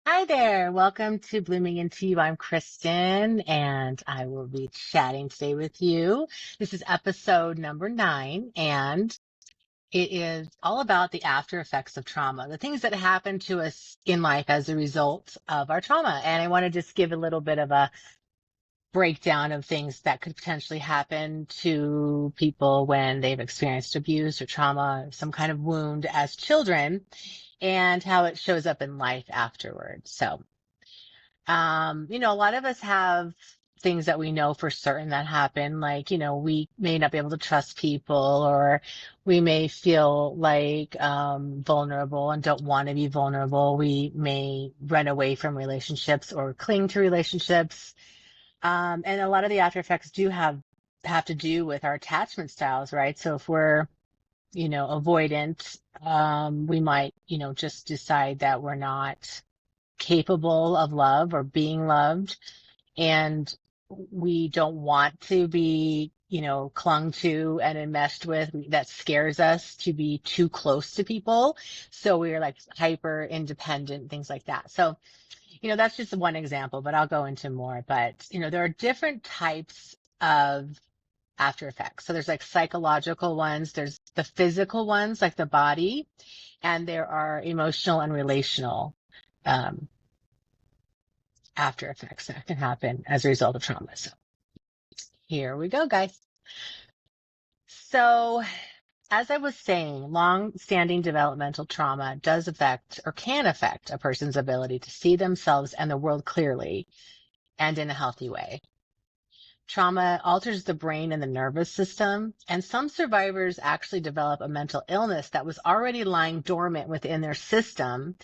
Hi there. Welcome to Blooming Into You. I'm Kristen and I will be chatting today with you. This is episode number 9 and it is all about the after effects of trauma, the things that happen to us in life as a result of our trauma. And I want to just give a little bit of a breakdown of things that could potentially happen to people when they've experienced abuse or trauma, some kind of wound as children, and how it shows up in life afterwards. So a lot of us have things that we know for certain that happen. Like, we may not be able to trust people, or we may feel like vulnerable and don't want to be vulnerable. We may run away from relationships or cling to relationships. And a lot of the after effects do have to do with our attachment styles, right? So if we're, avoidant, we might, just decide that we're not capable of love or being loved, and we don't want to be clung to and enmeshed with. That scares us to be too close to people, so we're like hyper independent, things like that. So that's just one example, but I'll go into more. But there are different types of after effects. So there's like psychological ones, there's the physical ones like the body, and there are emotional and relational um, after effects that can happen as a result of trauma. So here we go, guys. So as I was saying, long-standing developmental trauma does affect or can affect a person's ability to see themselves and the world clearly and in a healthy way. Trauma alters the brain and the nervous system, and some survivors actually develop a mental illness that was already lying dormant within their system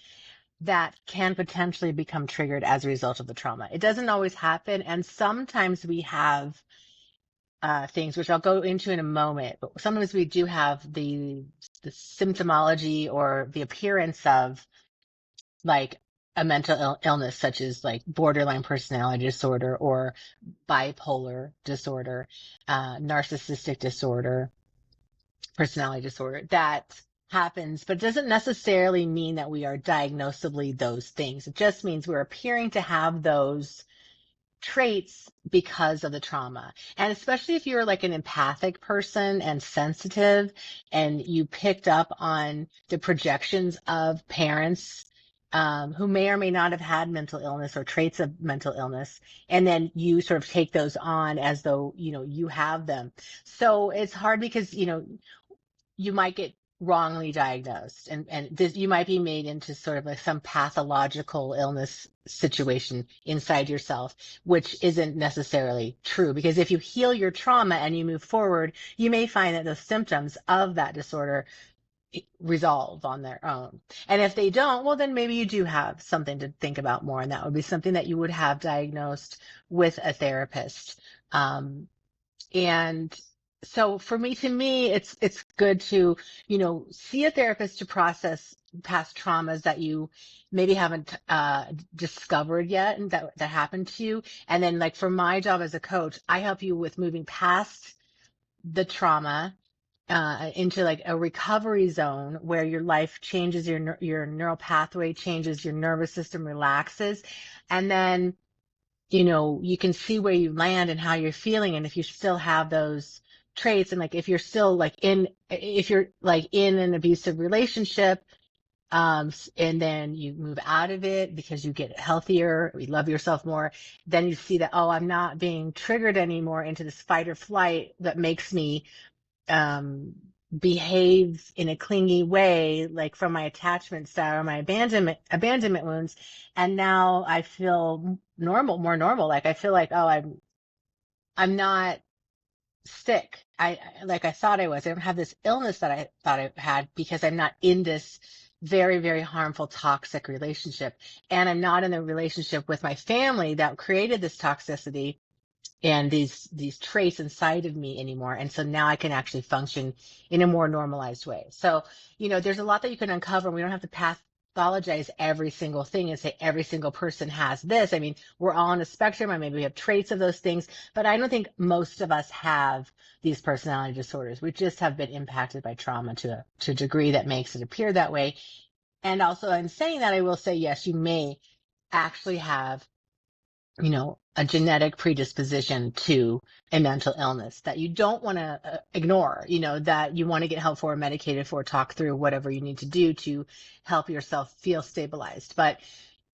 that can potentially become triggered as a result of the trauma. It doesn't always happen, and sometimes we have things which I'll go into in a moment, but sometimes we do have the symptomology or the appearance of like a mental illness, such as like borderline personality disorder or bipolar disorder, narcissistic disorder, personality disorder. That happens, but it doesn't necessarily mean that we are diagnosably those things. It just means we're appearing to have those traits because of the trauma. And especially if you're like an empathic person and sensitive, and you picked up on the projections of parents who may or may not have had mental illness or traits of mental illness, and then you sort of take those on as though you have them. So it's hard because you might get wrongly diagnosed, and this, you might be made into sort of like some pathological illness situation inside yourself, which isn't necessarily true, because if you heal your trauma and you move forward, you may find that the symptoms of that disorder resolve on their own. And if they don't, well, then maybe you do have something to think about more, and that would be something that you would have diagnosed with a therapist. And so for me, to me, it's good to, see a therapist to process past traumas that you maybe haven't discovered yet and that happened to you. And then like for my job as a coach, I help you with moving past the trauma into like a recovery zone where your life changes, your neural pathway changes, your nervous system relaxes, and then you can see where you land and how you're feeling. And if you still have those traits, and like if you're still like if you're like in an abusive relationship, and then you move out of it because you get healthier, you love yourself more, then you see that, oh, I'm not being triggered anymore into this fight or flight that makes me behave in a clingy way, like from my attachment style or my abandonment wounds. And now I feel more normal. Like I feel like, oh, I'm not sick. Like I thought I was. I don't have this illness that I thought I had, because I'm not in this very, very harmful, toxic relationship. And I'm not in a relationship with my family that created this toxicity and these traits inside of me anymore. And so now I can actually function in a more normalized way. So, there's a lot that you can uncover. We don't have to pathologize every single thing and say every single person has this. I mean, we're all on a spectrum, and maybe we have traits of those things, but I don't think most of us have these personality disorders. We just have been impacted by trauma to a degree that makes it appear that way. And also, in saying that, I will say, yes, you may actually have, a genetic predisposition to a mental illness that you don't want to ignore, that you want to get help for, medicated for, talk through whatever you need to do to help yourself feel stabilized. But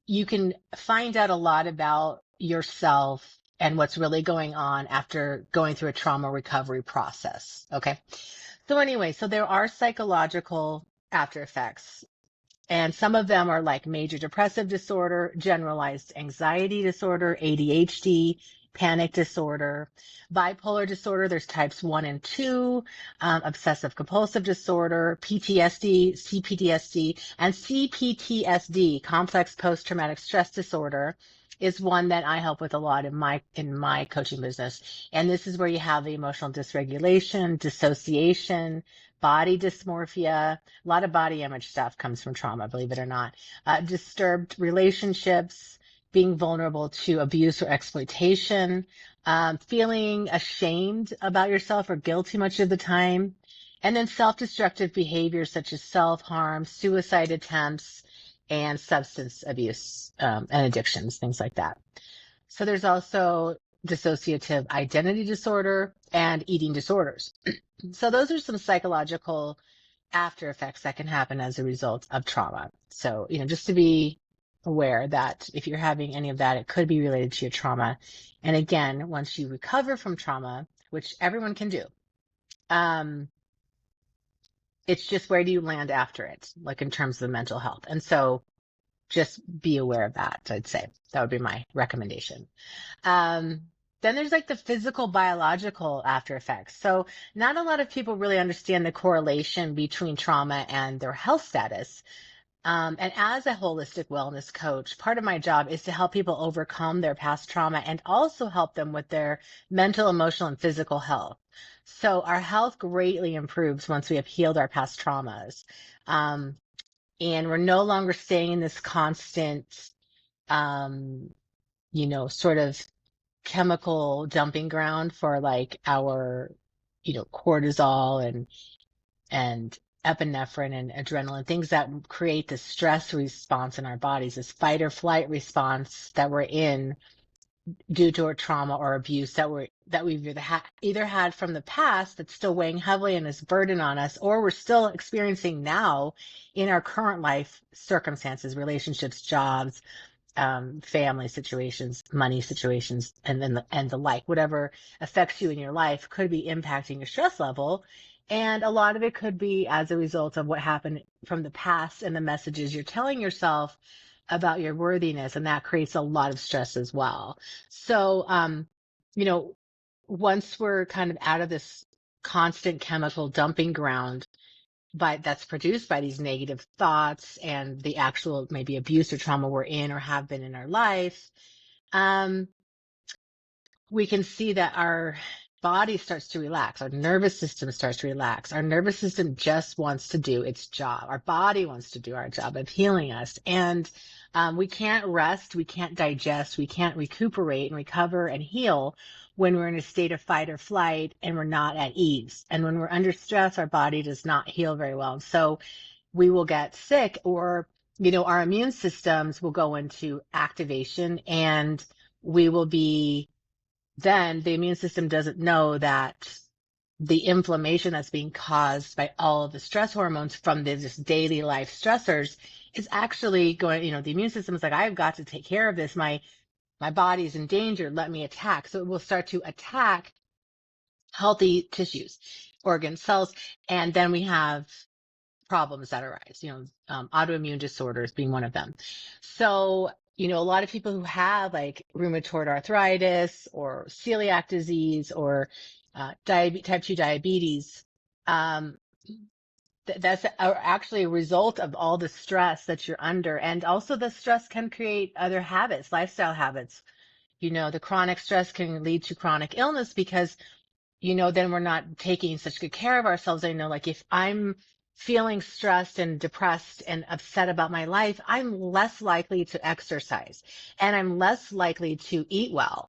you can find out a lot about yourself and what's really going on after going through a trauma recovery process. Okay. So anyway, so there are psychological after effects, and some of them are like major depressive disorder, generalized anxiety disorder, ADHD, panic disorder, bipolar disorder. There's types 1 and 2, obsessive compulsive disorder, PTSD, CPTSD, and CPTSD, complex post-traumatic stress disorder, is one that I help with a lot in my coaching business. And this is where you have the emotional dysregulation, dissociation, body dysmorphia. A lot of body image stuff comes from trauma, believe it or not. Disturbed relationships, being vulnerable to abuse or exploitation, feeling ashamed about yourself or guilty much of the time, and then self-destructive behaviors such as self-harm, suicide attempts, and substance abuse and addictions, things like that. So there's also dissociative identity disorder and eating disorders. So those are some psychological after effects that can happen as a result of trauma. So, just to be aware that if you're having any of that, it could be related to your trauma. And again, once you recover from trauma, which everyone can do, it's just where do you land after it, like in terms of the mental health. And so just be aware of that, I'd say. That would be my recommendation. Then there's like the physical, biological after effects. So not a lot of people really understand the correlation between trauma and their health status. And as a holistic wellness coach, part of my job is to help people overcome their past trauma and also help them with their mental, emotional, and physical health. So our health greatly improves once we have healed our past traumas. And we're no longer staying in this constant, sort of chemical dumping ground for like our, cortisol and epinephrine and adrenaline, things that create the stress response in our bodies, this fight or flight response that we're in due to our trauma or abuse that we've either had from the past that's still weighing heavily and is burden on us, or we're still experiencing now in our current life circumstances, relationships, jobs, family situations, money situations, and the like. Whatever affects you in your life could be impacting your stress level. And a lot of it could be as a result of what happened from the past and the messages you're telling yourself about your worthiness. And that creates a lot of stress as well. So, once we're kind of out of this constant chemical dumping ground, that's produced by these negative thoughts and the actual maybe abuse or trauma we're in or have been in our life, we can see that our body starts to relax. Our nervous system starts to relax. Our nervous system just wants to do its job. Our body wants to do our job of healing us. And we can't rest. We can't digest. We can't recuperate and recover and heal when we're in a state of fight or flight and we're not at ease. And when we're under stress, our body does not heal very well. So we will get sick, or, our immune systems will go into activation, and we will be, then the immune system doesn't know that the inflammation that's being caused by all of the stress hormones from the just daily life stressors is actually going, the immune system is like, I've got to take care of this. My body's in danger. Let me attack. So it will start to attack healthy tissues, organs, cells. And then we have problems that arise, autoimmune disorders being one of them. So, a lot of people who have like rheumatoid arthritis or celiac disease or type 2 diabetes, that's actually a result of all the stress that you're under. And also the stress can create other habits, lifestyle habits. The chronic stress can lead to chronic illness because, then we're not taking such good care of ourselves. I know, like if I'm feeling stressed and depressed and upset about my life, I'm less likely to exercise and I'm less likely to eat well.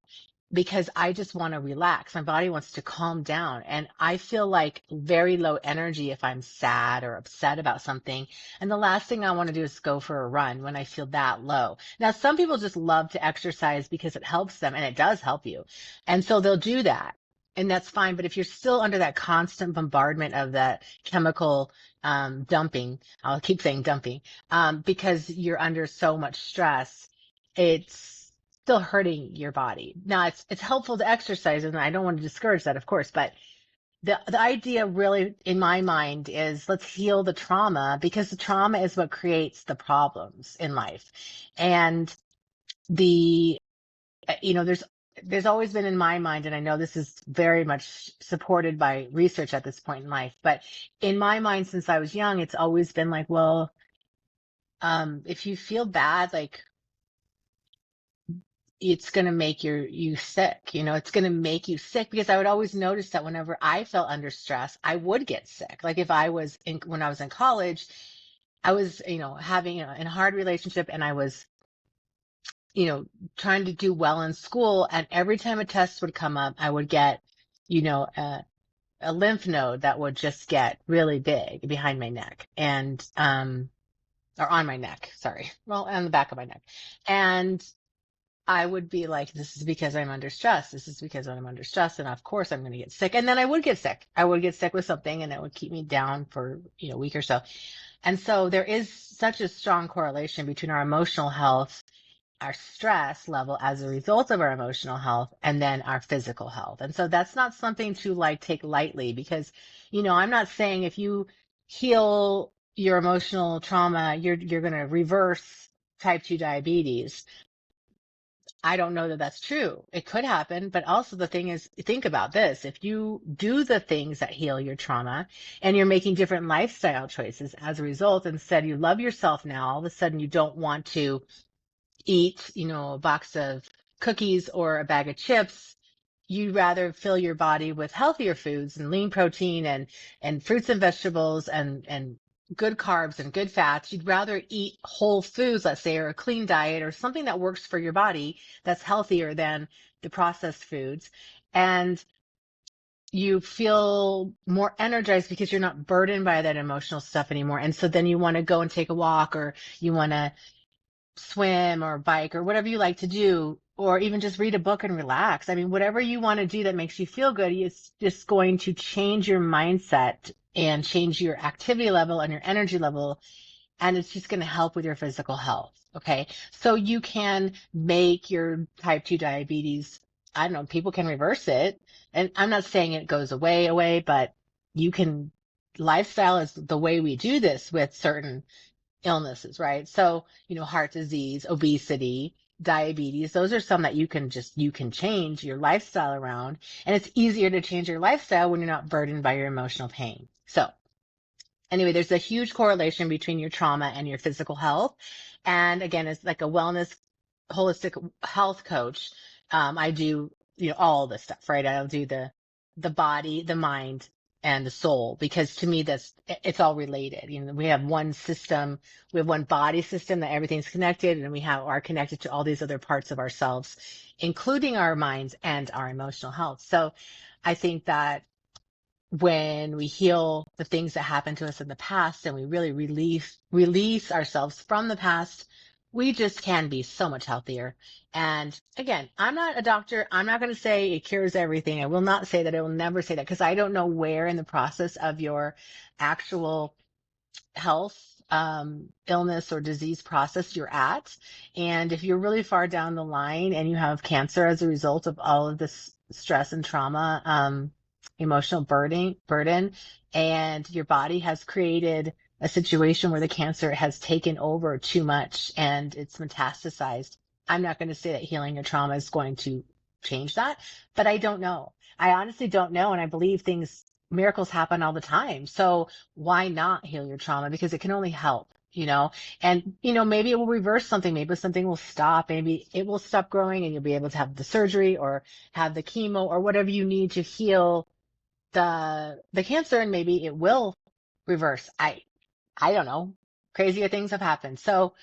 because I just want to relax. My body wants to calm down. And I feel like very low energy if I'm sad or upset about something. And the last thing I want to do is go for a run when I feel that low. Now, some people just love to exercise because it helps them, and it does help you. And so they'll do that. And that's fine. But if you're still under that constant bombardment of that chemical dumping, I'll keep saying dumping, because you're under so much stress, it's still hurting your body. Now it's helpful to exercise, and I don't want to discourage that, of course, but the idea really in my mind is let's heal the trauma, because the trauma is what creates the problems in life. And the there's always been in my mind, and I know this is very much supported by research at this point in life, but in my mind since I was young, it's always been like, well, if you feel bad, like it's going to make you sick. It's going to make you sick, because I would always notice that whenever I felt under stress, I would get sick. Like if I was when I was in college, I was, having in a hard relationship, and I was, trying to do well in school. And every time a test would come up, I would get, you know, a, a lymph node that would just get really big behind my neck or on my neck. Sorry. Well, on the back of my neck. And I would be like, this is because I'm under stress. This is because I'm under stress. And of course I'm going to get sick. And then I would get sick. I would get sick with something, and it would keep me down for, a week or so. And so there is such a strong correlation between our emotional health, our stress level as a result of our emotional health, and then our physical health. And so that's not something to like take lightly, because, I'm not saying if you heal your emotional trauma, you're going to reverse type 2 diabetes. I don't know that that's true. It could happen, but also the thing is, think about this. If you do the things that heal your trauma, and you're making different lifestyle choices as a result, instead you love yourself now, all of a sudden you don't want to eat, a box of cookies or a bag of chips. You'd rather fill your body with healthier foods and lean protein and fruits and vegetables and good carbs and good fats. You'd rather eat whole foods, let's say, or a clean diet or something that works for your body that's healthier than the processed foods. And you feel more energized because you're not burdened by that emotional stuff anymore. And so then you want to go and take a walk, or you want to swim or bike or whatever you like to do, or even just read a book and relax. I mean, whatever you want to do that makes you feel good, it's just going to change your mindset and change your activity level and your energy level. And it's just going to help with your physical health. Okay. So you can make your type 2 diabetes, I don't know, people can reverse it. And I'm not saying it goes away, but you can, lifestyle is the way we do this with certain illnesses, right? So, heart disease, obesity, diabetes, those are some that you can change your lifestyle around. And it's easier to change your lifestyle when you're not burdened by your emotional pain. So anyway, there's a huge correlation between your trauma and your physical health. And again, it's like a wellness, holistic health coach. I do, all this stuff, right? I'll do the body, the mind, and the soul, because to me, it's all related. We have one system, we have one body system that everything's connected, and we are connected to all these other parts of ourselves, including our minds and our emotional health. So I think that when we heal the things that happened to us in the past, and we really release ourselves from the past, we just can be so much healthier. And again, I'm not a doctor. I'm not going to say it cures everything. I will not say that. I will never say that, because I don't know where in the process of your actual health, illness or disease process you're at. And if you're really far down the line and you have cancer as a result of all of this stress and trauma, emotional burden, and your body has created a situation where the cancer has taken over too much and it's metastasized, I'm not going to say that healing your trauma is going to change that, but I don't know. I honestly don't know. And I believe miracles happen all the time. So why not heal your trauma? Because it can only help, and, maybe it will reverse something. Maybe something will stop. Maybe it will stop growing and you'll be able to have the surgery or have the chemo or whatever you need to heal the cancer, and maybe it will reverse. I don't know. Crazier things have happened. So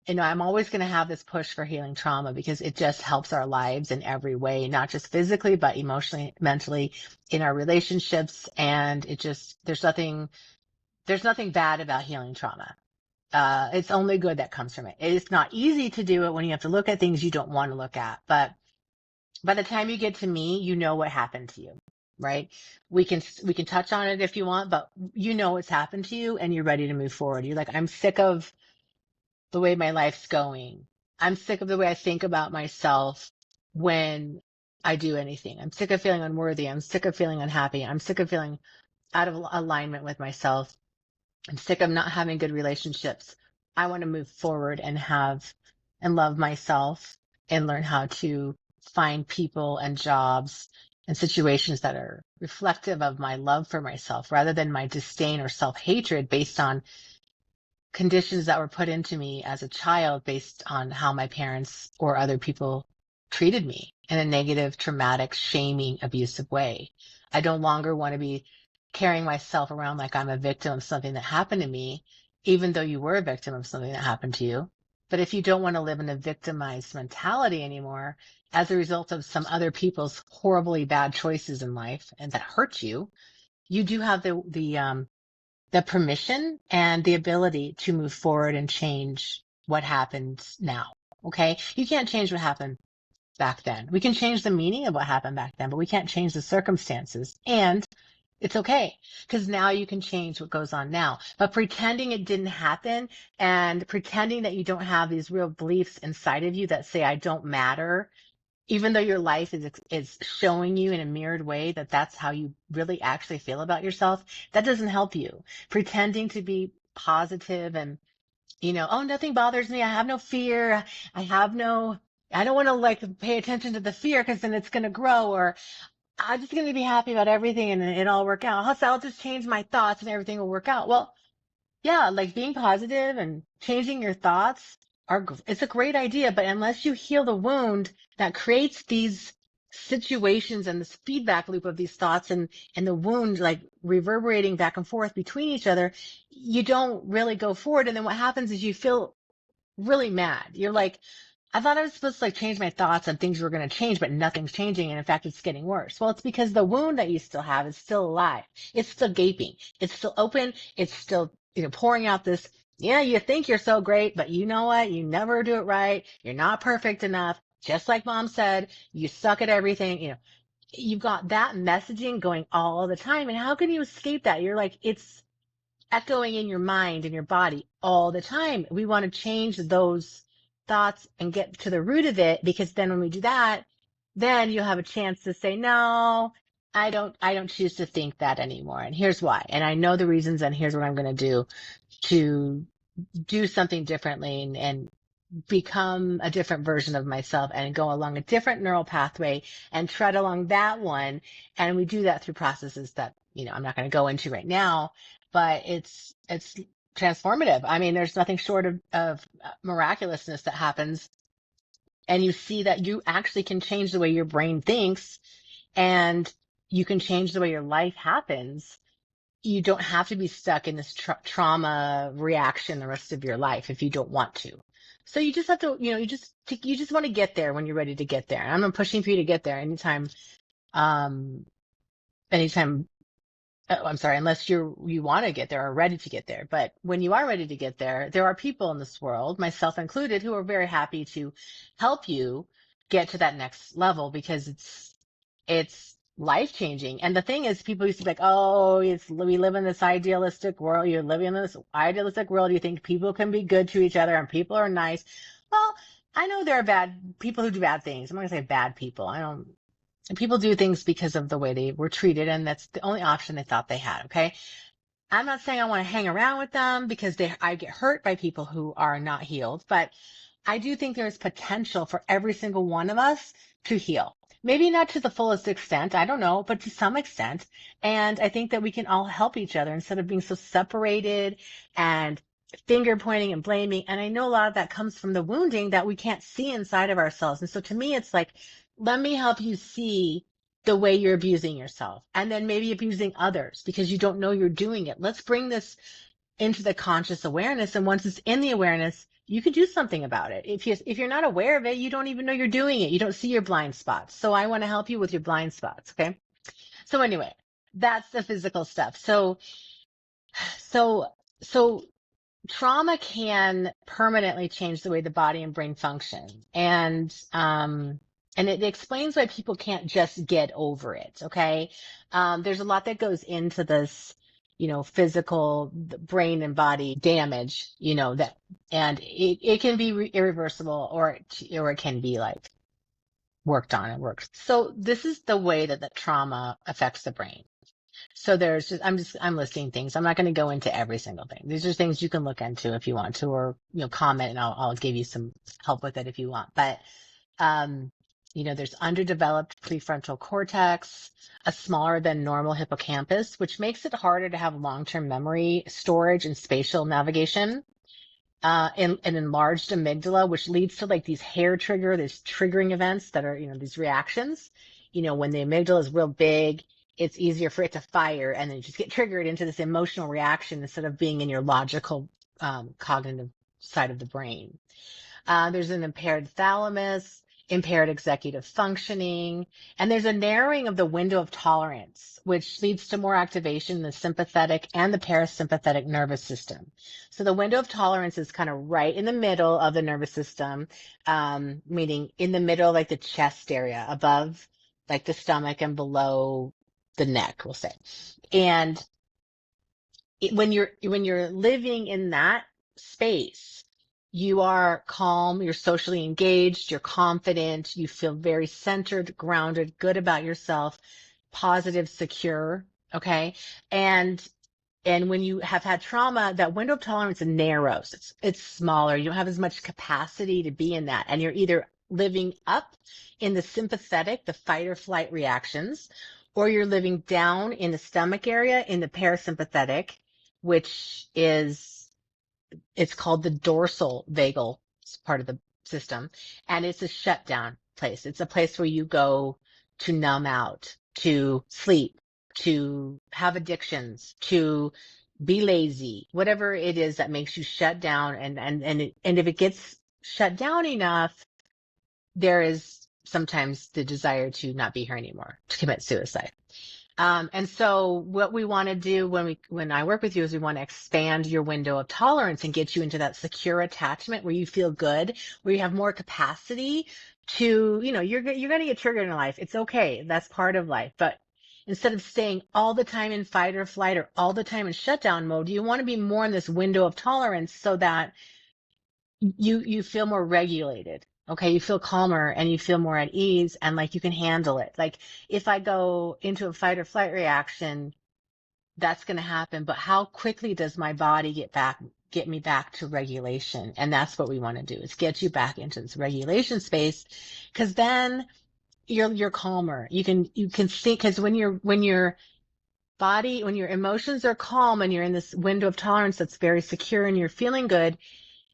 I'm always going to have this push for healing trauma because it just helps our lives in every way, not just physically, but emotionally, mentally, in our relationships. And there's nothing bad about healing trauma. It's only good that comes from it. It's not easy to do it when you have to look at things you don't want to look at, but by the time you get to me, you know what happened to you, right? We can touch on it if you want, but you know what's happened to you and you're ready to move forward. You're like, I'm sick of the way my life's going. I'm sick of the way I think about myself when I do anything. I'm sick of feeling unworthy. I'm sick of feeling unhappy. I'm sick of feeling out of alignment with myself. I'm sick of not having good relationships. I want to move forward and love myself and learn how to find people and jobs and situations that are reflective of my love for myself rather than my disdain or self-hatred based on conditions that were put into me as a child based on how my parents or other people treated me in a negative, traumatic, shaming, abusive way. I no longer want to be carrying myself around like I'm a victim of something that happened to me, even though you were a victim of something that happened to you. But if you don't want to live in a victimized mentality anymore as a result of some other people's horribly bad choices in life and that hurt you, you do have the permission and the ability to move forward and change what happens now. Okay. You can't change what happened back then. We can change the meaning of what happened back then, but we can't change the circumstances. And it's okay because now you can change what goes on now. But pretending it didn't happen and pretending that you don't have these real beliefs inside of you that say, I don't matter, even though your life is showing you in a mirrored way that that's how you really actually feel about yourself, that doesn't help you. Pretending to be positive and, oh, nothing bothers me. I have no fear. I don't want to like pay attention to the fear because then it's going to grow, or I'm just going to be happy about everything and it all work out. So I'll just change my thoughts and everything will work out. Well, yeah, like being positive and changing your thoughts it's a great idea, but unless you heal the wound that creates these situations and this feedback loop of these thoughts and the wound like reverberating back and forth between each other, you don't really go forward. And then what happens is you feel really mad. You're like, I thought I was supposed to like change my thoughts and things were going to change, but nothing's changing. And in fact, it's getting worse. Well, it's because the wound that you still have is still alive. It's still gaping. It's still open. It's still, pouring out this. Yeah, you think you're so great, but you know what? You never do it right. You're not perfect enough. Just like mom said, you suck at everything. You've got that messaging going all the time. And how can you escape that? You're like, it's echoing in your mind and your body all the time. We want to change those thoughts and get to the root of it, because then when we do that, then you'll have a chance to say, no, I don't choose to think that anymore. And here's why. And I know the reasons, and here's what I'm going to do to do something differently and become a different version of myself and go along a different neural pathway and tread along that one. And we do that through processes that, I'm not going to go into right now, but it's transformative. I mean, there's nothing short of miraculousness that happens. And you see that you actually can change the way your brain thinks, and you can change the way your life happens. You don't have to be stuck in this trauma reaction the rest of your life if you don't want to. So you just have to, you just want to get there when you're ready to get there. And I'm not pushing for you to get there um, anytime, I'm sorry, unless you want to get there or ready to get there. But when you are ready to get there, there are people in this world, myself included, who are very happy to help you get to that next level, because it's life changing. And the thing is, people used to be like, oh, we live in this idealistic world. You're living in this idealistic world. You think people can be good to each other and people are nice. Well, I know there are bad people who do bad things. I'm not gonna say bad people. People do things because of the way they were treated, and that's the only option they thought they had. Okay. I'm not saying I want to hang around with them because I get hurt by people who are not healed, but I do think there's potential for every single one of us to heal. Maybe not to the fullest extent, I don't know, but to some extent. And I think that we can all help each other instead of being so separated and finger pointing and blaming. And I know a lot of that comes from the wounding that we can't see inside of ourselves. And so to me, it's like, let me help you see the way you're abusing yourself, and then maybe abusing others because you don't know you're doing it. Let's bring this into the conscious awareness. And once it's in the awareness, you can do something about it. If you're not aware of it, you don't even know you're doing it. You don't see your blind spots. So I want to help you with your blind spots. Okay. So anyway, that's the physical stuff. So, so trauma can permanently change the way the body and brain function. And it explains why people can't just get over it. Okay. There's a lot that goes into this, physical brain and body damage, and it can be irreversible, or it can be like worked on and worked. So this is the way that the trauma affects the brain. So I'm listing things. I'm not going to go into every single thing. These are things you can look into if you want to, or, comment, and I'll give you some help with it if you want. But, there's underdeveloped prefrontal cortex, a smaller than normal hippocampus, which makes it harder to have long-term memory storage and spatial navigation. An enlarged amygdala, which leads to like these these triggering events that are, these reactions. When the amygdala is real big, it's easier for it to fire and then just get triggered into this emotional reaction instead of being in your logical, cognitive side of the brain. There's an impaired thalamus, impaired executive functioning, and there's a narrowing of the window of tolerance, which leads to more activation in the sympathetic and the parasympathetic nervous system. So the window of tolerance is kind of right in the middle of the nervous system, meaning in the middle, like the chest area, above like the stomach and below the neck, we'll say. And when you're living in that space, you are calm, you're socially engaged, you're confident, you feel very centered, grounded, good about yourself, positive, secure. Okay. And when you have had trauma, that window of tolerance narrows. It's smaller. You don't have as much capacity to be in that. And you're either living up in the sympathetic, the fight or flight reactions, or you're living down in the stomach area in the parasympathetic, which it's called the dorsal vagal part of the system. And it's a shutdown place. It's a place where you go to numb out, to sleep, to have addictions, to be lazy, whatever it is that makes you shut down. And if it gets shut down enough, there is sometimes the desire to not be here anymore, to commit suicide. And so what we want to do when I work with you is we want to expand your window of tolerance and get you into that secure attachment where you feel good, where you have more capacity to, you're going to get triggered in life. It's okay. That's part of life. But instead of staying all the time in fight or flight or all the time in shutdown mode, you want to be more in this window of tolerance so that you feel more regulated. Okay. You feel calmer and you feel more at ease and like you can handle it. Like if I go into a fight or flight reaction, that's going to happen. But how quickly does my body get me back to regulation? And that's what we want to do, is get you back into this regulation space. Cause then you're calmer. You can think, cause when your emotions are calm and you're in this window of tolerance that's very secure and you're feeling good,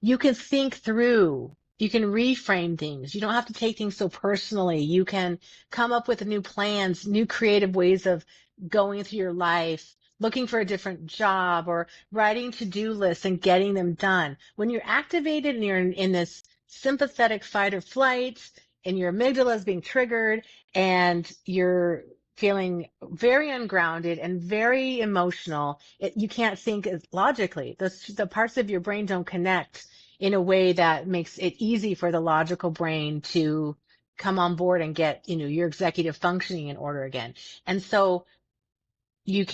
you can think through, you can reframe things. You don't have to take things so personally. You can come up with new plans, new creative ways of going through your life, looking for a different job or writing to-do lists and getting them done. When you're activated and you're in this sympathetic fight or flight and your amygdala is being triggered and you're feeling very ungrounded and very emotional, you can't think logically. The parts of your brain don't connect in a way that makes it easy for the logical brain to come on board and get, your executive functioning in order again. And so you're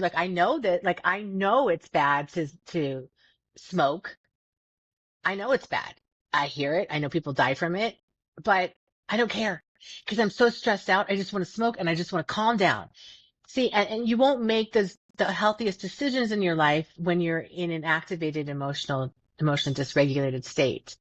like, I know it's bad to smoke. I know it's bad. I hear it. I know people die from it, but I don't care because I'm so stressed out. I just want to smoke and I just want to calm down. See, and you won't make the healthiest decisions in your life when you're in an activated emotionally dysregulated state.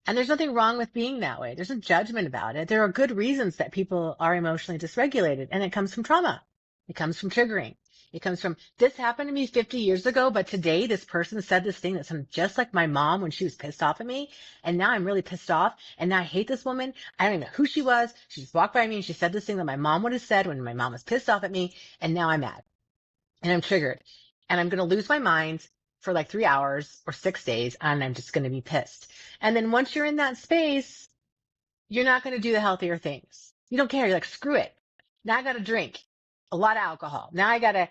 And there's nothing wrong with being that way. There's no judgment about it. There are good reasons that people are emotionally dysregulated, and it comes from trauma. It comes from triggering. It comes from, this happened to me 50 years ago, but today this person said this thing that sounded just like my mom when she was pissed off at me. And now I'm really pissed off. And now I hate this woman. I don't even know who she was. She just walked by me and she said this thing that my mom would have said when my mom was pissed off at me. And now I'm mad and I'm triggered and I'm going to lose my mind for like 3 hours or 6 days, and I'm just going to be pissed. And then once you're in that space, you're not going to do the healthier things. You don't care. You're like, screw it. Now I got to drink a lot of alcohol. Now I got to,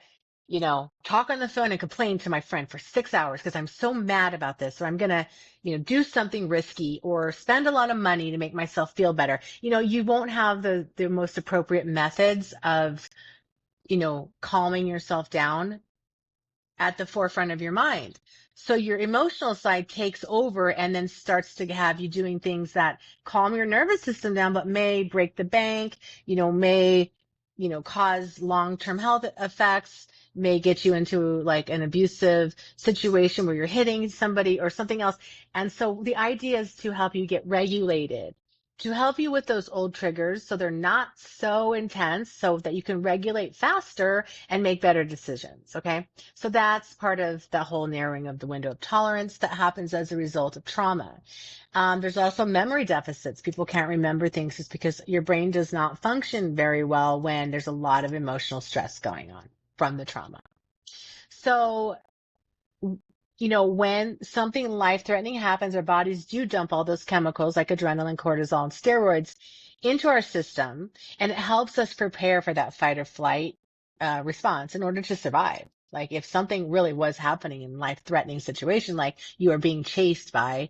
talk on the phone and complain to my friend for 6 hours because I'm so mad about this. Or I'm going to, do something risky or spend a lot of money to make myself feel better. You won't have the most appropriate methods of, calming yourself down at the forefront of your mind. So your emotional side takes over and then starts to have you doing things that calm your nervous system down, but may break the bank, may, cause long-term health effects, may get you into like an abusive situation where you're hitting somebody or something else. And so the idea is to help you get regulated, to help you with those old triggers so they're not so intense so that you can regulate faster and make better decisions. Okay. So that's part of the whole narrowing of the window of tolerance that happens as a result of trauma. There's also memory deficits. People can't remember things just because your brain does not function very well when there's a lot of emotional stress going on from the trauma. So, when something life-threatening happens, our bodies do dump all those chemicals like adrenaline, cortisol, and steroids into our system, and it helps us prepare for that fight or flight response in order to survive. Like if something really was happening in life-threatening situation, like you are being chased by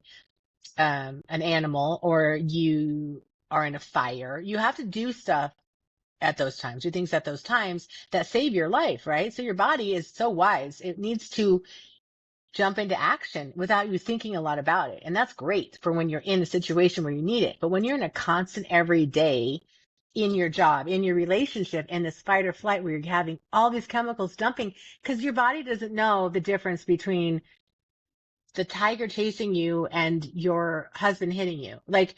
an animal or you are in a fire, you have to do stuff at those times, do things at those times that save your life, right? So your body is so wise. It needs to jump into action without you thinking a lot about it. And that's great for when you're in a situation where you need it. But when you're in a constant everyday in your job, in your relationship, in this fight or flight where you're having all these chemicals dumping, because your body doesn't know the difference between the tiger chasing you and your husband hitting you. Like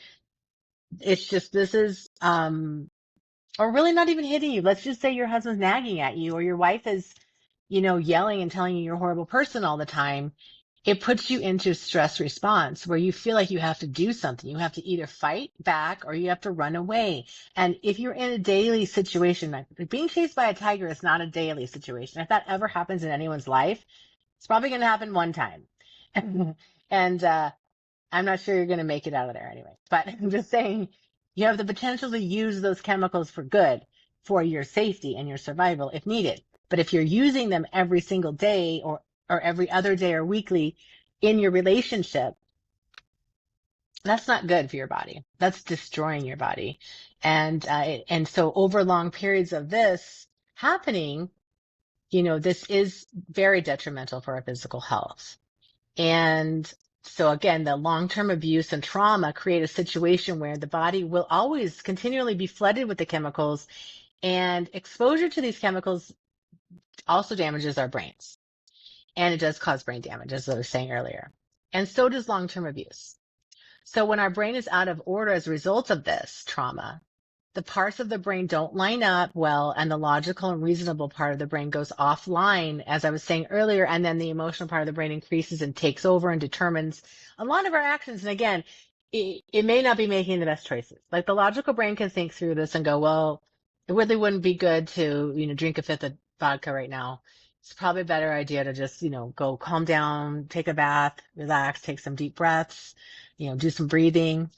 it's just, this is, or really not even hitting you. Let's just say your husband's nagging at you or your wife is, yelling and telling you you're a horrible person all the time. It puts you into a stress response where you feel like you have to do something. You have to either fight back or you have to run away. And if you're in a daily situation, like being chased by a tiger is not a daily situation. If that ever happens in anyone's life, it's probably going to happen one time. and I'm not sure you're going to make it out of there anyway, but I'm just saying you have the potential to use those chemicals for good, for your safety and your survival if needed. But if you're using them every single day or every other day or weekly in your relationship, that's not good for your body. That's destroying your body. And so over long periods of this happening, this is very detrimental for our physical health. And so again, the long-term abuse and trauma create a situation where the body will always continually be flooded with the chemicals, and exposure to these chemicals also damages our brains. And it does cause brain damage, as I was saying earlier. And so does long-term abuse. So when our brain is out of order as a result of this trauma, the parts of the brain don't line up well, and the logical and reasonable part of the brain goes offline, as I was saying earlier, and then the emotional part of the brain increases and takes over and determines a lot of our actions. And again, it may not be making the best choices. Like the logical brain can think through this and go, well, it really wouldn't be good to, drink a fifth of vodka right now. It's probably a better idea to just, go calm down, take a bath, relax, take some deep breaths, do some breathing,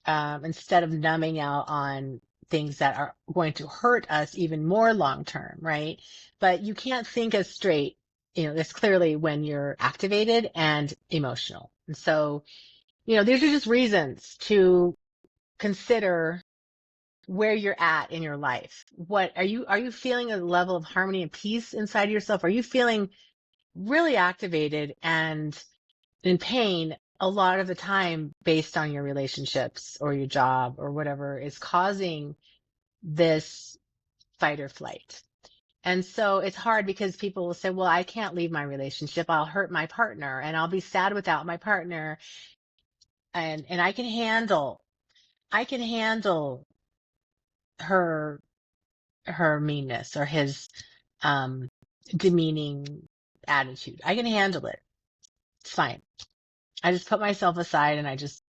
instead of numbing out on things that are going to hurt us even more long term, right? But you can't think as straight, as clearly when you're activated and emotional. And so, these are just reasons to consider where you're at in your life. What are you feeling a level of harmony and peace inside of yourself? Are you feeling really activated and in pain a lot of the time based on your relationships or your job or whatever is causing this fight or flight? And so it's hard because people will say, well, I can't leave my relationship. I'll hurt my partner and I'll be sad without my partner. And I can handle her meanness or his demeaning attitude. I can handle it. It's fine. I just put myself aside and I just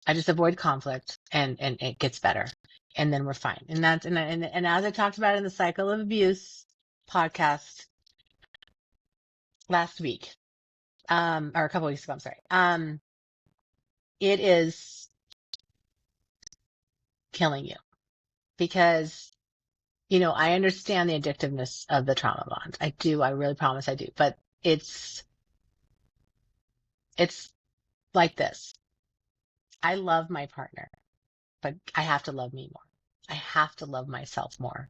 avoid conflict and it gets better. And then we're fine. And that's, and as I talked about in the Cycle of Abuse podcast last week, or a couple weeks ago, I'm sorry. It is killing you because, I understand the addictiveness of the trauma bond. I do. I really promise I do. But it's like this. I love my partner, but I have to love me more. I have to love myself more.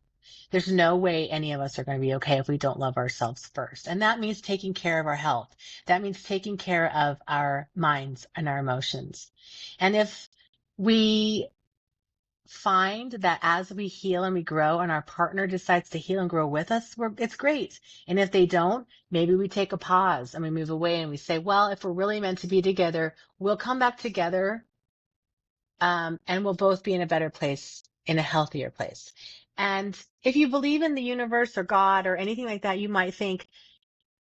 There's no way any of us are going to be okay if we don't love ourselves first. And that means taking care of our health. That means taking care of our minds and our emotions. And if we find that as we heal and we grow and our partner decides to heal and grow with us, it's great. And if they don't, maybe we take a pause and we move away and we say, well, if we're really meant to be together, we'll come back together, and we'll both be in a better place, in a healthier place. And if you believe in the universe or God or anything like that, you might think,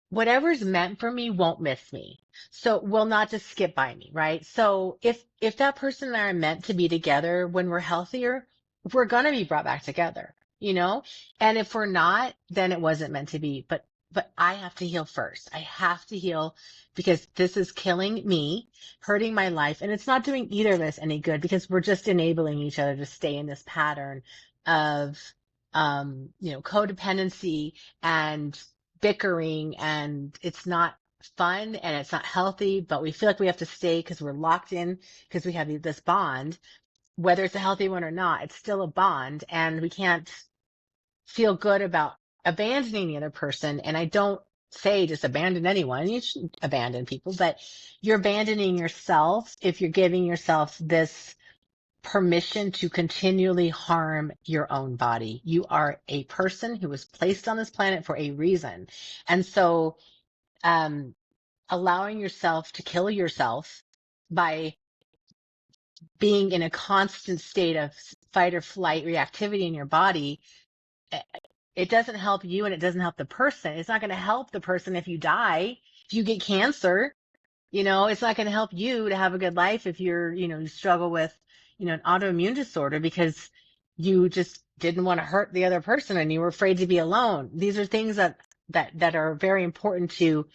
whatever's meant for me won't miss me. So will not just skip by me, right? So if that person and I are meant to be together when we're healthier, we're going to be brought back together, you know? And if we're not, then it wasn't meant to be. But I have to heal first. I have to heal because this is killing me, hurting my life. And it's not doing either of us any good because we're just enabling each other to stay in this pattern of, codependency and bickering, and it's not fun and it's not healthy, but we feel like we have to stay because we're locked in because we have this bond, whether it's a healthy one or not, it's still a bond and we can't feel good about abandoning the other person. And I don't say just abandon anyone. You shouldn't abandon people, but you're abandoning yourself if you're giving yourself this permission to continually harm your own body. You are a person who was placed on this planet for a reason. And so, allowing yourself to kill yourself by being in a constant state of fight or flight reactivity in your body, it doesn't help you and it doesn't help the person. It's not going to help the person if you die, if you get cancer. It's not going to help you to have a good life if you struggle with, an autoimmune disorder because you just didn't want to hurt the other person and you were afraid to be alone. These are things that are very important to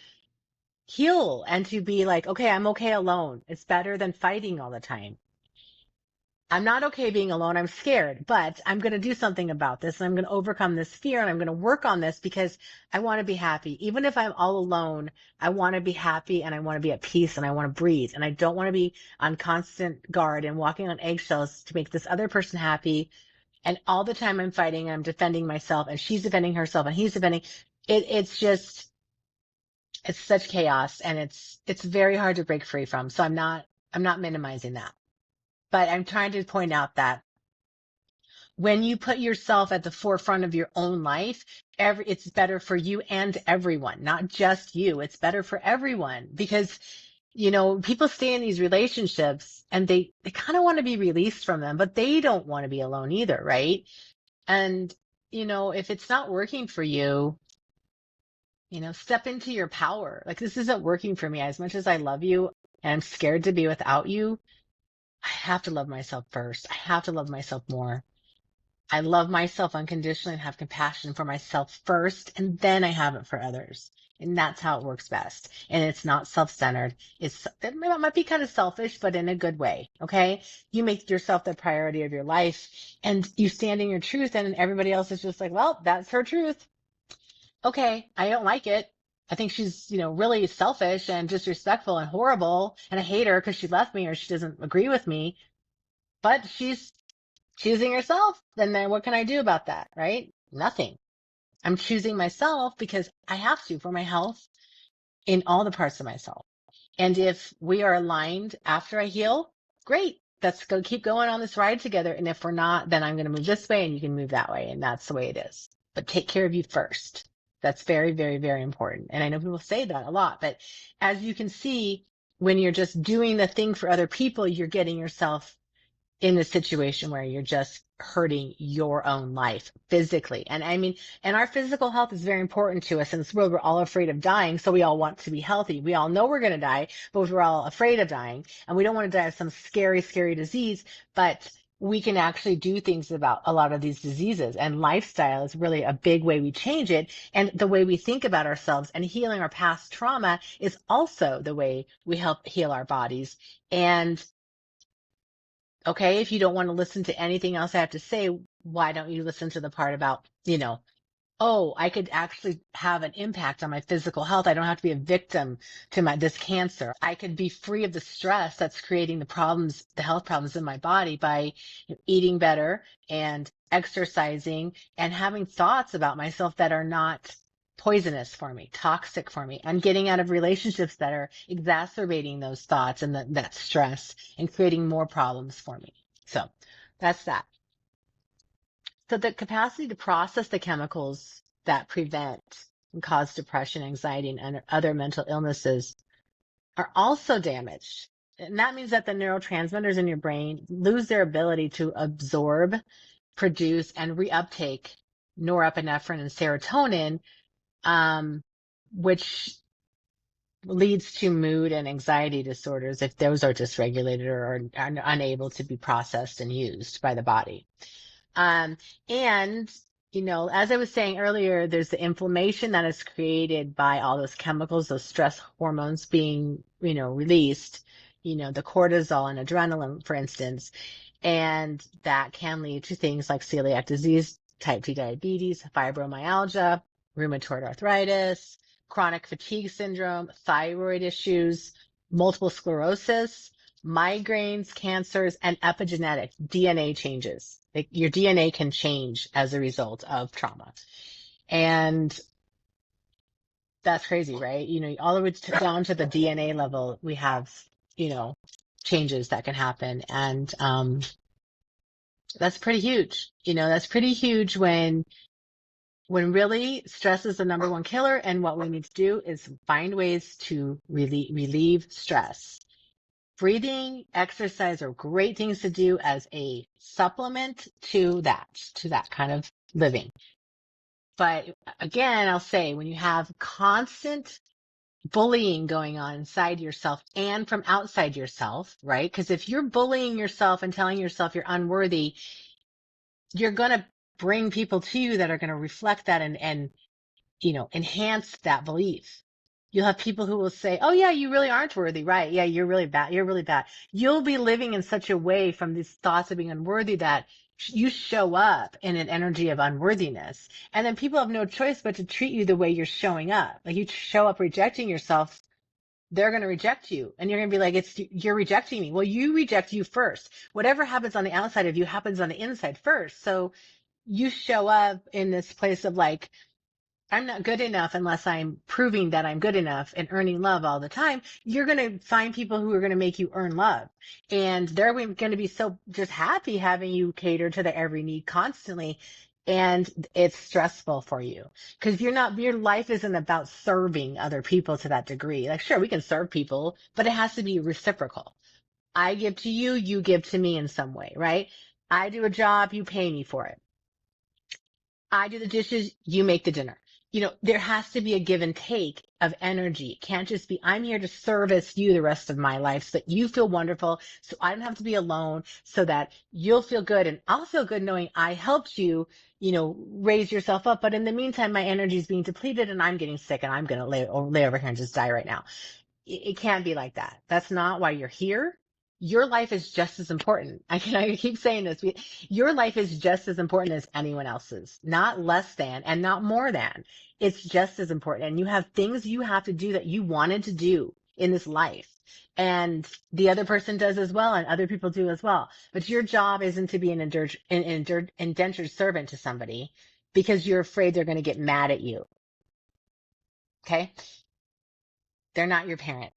heal and to be like, okay, I'm okay alone. It's better than fighting all the time. I'm not okay being alone. I'm scared, but I'm going to do something about this. And I'm going to overcome this fear and I'm going to work on this because I want to be happy. Even if I'm all alone, I want to be happy and I want to be at peace and I want to breathe. And I don't want to be on constant guard and walking on eggshells to make this other person happy. And all the time I'm fighting and I'm defending myself and she's defending herself and he's defending it. It's such chaos and it's very hard to break free from. So I'm not minimizing that. But I'm trying to point out that when you put yourself at the forefront of your own life, it's better for you and everyone, not just you. It's better for everyone because, people stay in these relationships and they kind of want to be released from them, but they don't want to be alone either, right? And, if it's not working for you, step into your power. Like, this isn't working for me. As much as I love you and I'm scared to be without you, I have to love myself first. I have to love myself more. I love myself unconditionally and have compassion for myself first, and then I have it for others. And that's how it works best. And it's not self-centered. It might be kind of selfish, but in a good way. Okay. You make yourself the priority of your life and you stand in your truth, and everybody else is just like, well, that's her truth. Okay. I don't like it. I think she's, really selfish and disrespectful and horrible. And I hate her because she left me or she doesn't agree with me, but she's choosing herself. Then what can I do about that? Right? Nothing. I'm choosing myself because I have to for my health in all the parts of myself. And if we are aligned after I heal, great. Let's go keep going on this ride together. And if we're not, then I'm going to move this way and you can move that way. And that's the way it is. But take care of you first. That's very, very, very important. And I know people say that a lot, but as you can see, when you're just doing the thing for other people, you're getting yourself in a situation where you're just hurting your own life physically. And our physical health is very important to us in this world. We're all afraid of dying. So we all want to be healthy. We all know we're going to die, but we're all afraid of dying and we don't want to die of some scary, scary disease. But we can actually do things about a lot of these diseases. And lifestyle is really a big way we change it. And the way we think about ourselves and healing our past trauma is also the way we help heal our bodies. And okay, if you don't want to listen to anything else I have to say, why don't you listen to the part about, oh, I could actually have an impact on my physical health. I don't have to be a victim to this cancer. I could be free of the stress that's creating the problems, the health problems in my body by eating better and exercising and having thoughts about myself that are not poisonous for me, toxic for me, and getting out of relationships that are exacerbating those thoughts and that stress and creating more problems for me. So that's that. So the capacity to process the chemicals that prevent and cause depression, anxiety, and other mental illnesses are also damaged. And that means that the neurotransmitters in your brain lose their ability to absorb, produce, and reuptake norepinephrine and serotonin, which leads to mood and anxiety disorders if those are dysregulated or are unable to be processed and used by the body. And, as I was saying earlier, there's the inflammation that is created by all those chemicals, those stress hormones being, released, the cortisol and adrenaline, for instance, and that can lead to things like celiac disease, type 2 diabetes, fibromyalgia, rheumatoid arthritis, chronic fatigue syndrome, thyroid issues, multiple sclerosis, migraines, cancers, and epigenetic DNA changes. Like your DNA can change as a result of trauma. And that's crazy, right? All the way down to the DNA level, we have, changes that can happen. And that's pretty huge. That's pretty huge when really stress is the number one killer. And what we need to do is find ways to relieve stress. Breathing, exercise are great things to do as a supplement to that kind of living. But again, I'll say when you have constant bullying going on inside yourself and from outside yourself, right? Because if you're bullying yourself and telling yourself you're unworthy, you're going to bring people to you that are going to reflect that and enhance that belief. You'll have people who will say, oh yeah, you really aren't worthy, right? Yeah, you're really bad. You're really bad. You'll be living in such a way from these thoughts of being unworthy that you show up in an energy of unworthiness. And then people have no choice but to treat you the way you're showing up. Like you show up rejecting yourself, they're going to reject you. And you're going to be like, you're rejecting me. Well, you reject you first. Whatever happens on the outside of you happens on the inside first. So you show up in this place of like, I'm not good enough unless I'm proving that I'm good enough and earning love all the time. You're going to find people who are going to make you earn love. And they're going to be so just happy having you cater to their every need constantly. And it's stressful for you because your life isn't about serving other people to that degree. Like, sure, we can serve people, but it has to be reciprocal. I give to you, you give to me in some way, right? I do a job, you pay me for it. I do the dishes, you make the dinner. There has to be a give and take of energy. It can't just be, I'm here to service you the rest of my life so that you feel wonderful, so I don't have to be alone, so that you'll feel good and I'll feel good knowing I helped you, raise yourself up. But in the meantime, my energy is being depleted and I'm getting sick and I'm going to lay over here and just die right now. It can't be like that. That's not why you're here. Your life is just as important. I keep saying this. Your life is just as important as anyone else's, not less than and not more than. It's just as important. And you have things you have to do that you wanted to do in this life. And the other person does as well, and other people do as well. But your job isn't to be an indentured servant to somebody because you're afraid they're going to get mad at you. Okay? They're not your parent.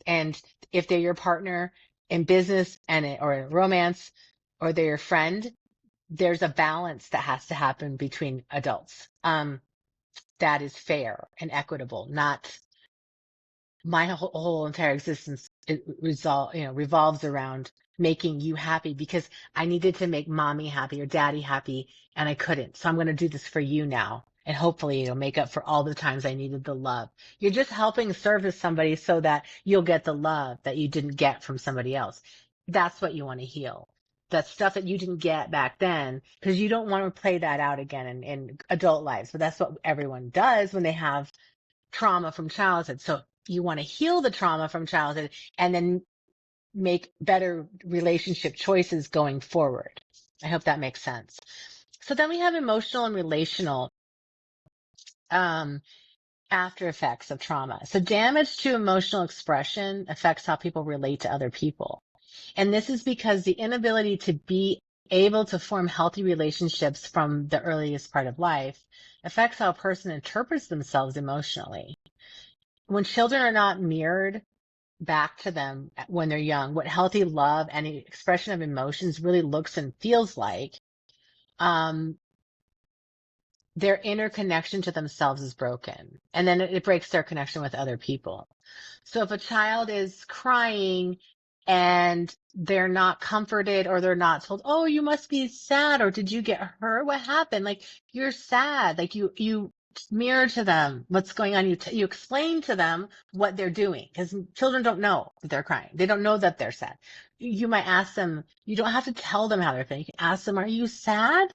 And if they're your partner in business or in romance, or they're your friend, there's a balance that has to happen between adults. That is fair and equitable. Not my whole entire existence revolves around making you happy because I needed to make mommy happy or daddy happy and I couldn't. So I'm going to do this for you now. And hopefully it'll make up for all the times I needed the love. You're just helping service somebody so that you'll get the love that you didn't get from somebody else. That's what you want to heal. that stuff that you didn't get back then, because you don't want to play that out again in adult lives. But that's what everyone does when they have trauma from childhood. So you want to heal the trauma from childhood and then make better relationship choices going forward. I hope that makes sense. So then we have emotional and relational um, after effects of trauma. So damage to emotional expression affects how people relate to other people. And this is because the inability to be able to form healthy relationships from the earliest part of life affects how a person interprets themselves emotionally. When children are not mirrored back to them when they're young, what healthy love and expression of emotions really looks and feels like, um, their inner connection to themselves is broken. And then it breaks their connection with other people. So if a child is crying and they're not comforted or they're not told, oh, you must be sad, or did you get hurt? What happened? Like, you're sad. Like, you mirror to them what's going on. You explain to them what they're doing, because children don't know that they're crying. They don't know that they're sad. You might ask them, you don't have to tell them how they're feeling. You can ask them, are you sad?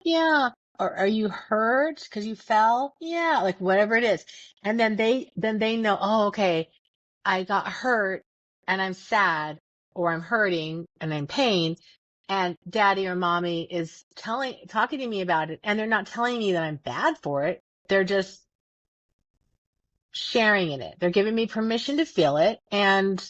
Yeah. Or are you hurt because you fell? Yeah. Like, whatever it is. And then they know, oh, okay, I got hurt and I'm sad, or I'm hurting and I'm in pain, and daddy or mommy is talking to me about it, and they're not telling me that I'm bad for it. They're just sharing in it. They're giving me permission to feel it and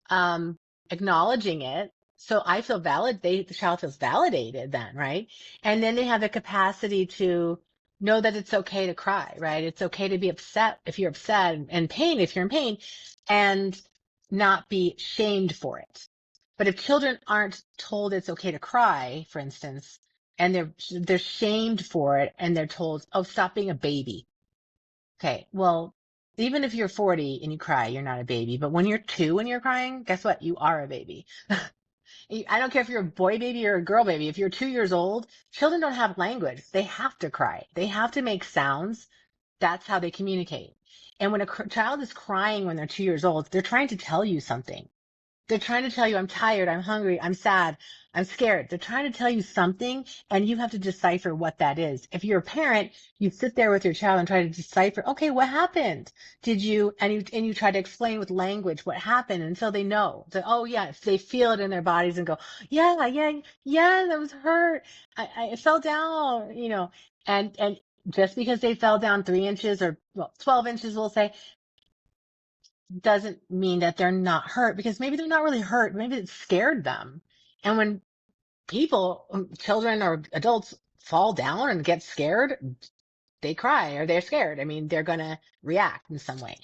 um, acknowledging it. So I feel the child feels validated then, right? And then they have the capacity to know that it's okay to cry, right? It's okay to be upset if you're upset, and pain if you're in pain, and not be shamed for it. But if children aren't told it's okay to cry, for instance, and they're shamed for it, and they're told, oh, stop being a baby. Okay, well, even if you're 40 and you cry, you're not a baby. But when you're 2 and you're crying, guess what? You are a baby. I don't care if you're a boy baby or a girl baby. If you're 2 years old, children don't have language. They have to cry. They have to make sounds. That's how they communicate. And when a child is crying when they're 2 years old, they're trying to tell you something. They're trying to tell you, I'm tired, I'm hungry, I'm sad, I'm scared. They're trying to tell you something, and you have to decipher what that is. If you're a parent, you sit there with your child and try to decipher, okay, what happened? And you try to explain with language what happened until they know. So, oh yeah, if they feel it in their bodies and go, yeah, that was hurt. I fell down, and just because they fell down 3 inches or 12 inches, we'll say, doesn't mean that they're not hurt, because maybe they're not really hurt. Maybe it scared them. And when children or adults fall down and get scared, they cry or they're scared. I mean, they're going to react in some way.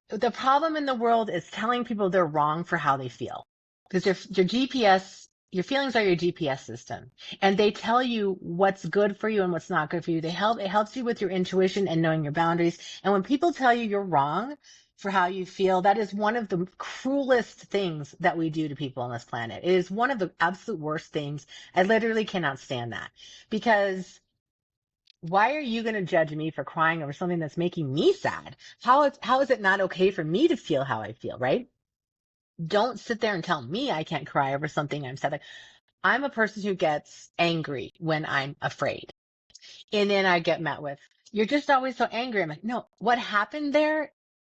The problem in the world is telling people they're wrong for how they feel, because your GPS, your feelings are your GPS system, and they tell you what's good for you and what's not good for you. It helps you with your intuition and knowing your boundaries. And when people tell you you're wrong for how you feel, that is one of the cruelest things that we do to people on this planet. It is one of the absolute worst things. I literally cannot stand that, because why are you going to judge me for crying over something that's making me sad? How is it not okay for me to feel how I feel, right? Don't sit there and tell me I can't cry over something I'm sad. Like, I'm a person who gets angry when I'm afraid. And then I get met with, you're just always so angry. I'm like, no, what happened there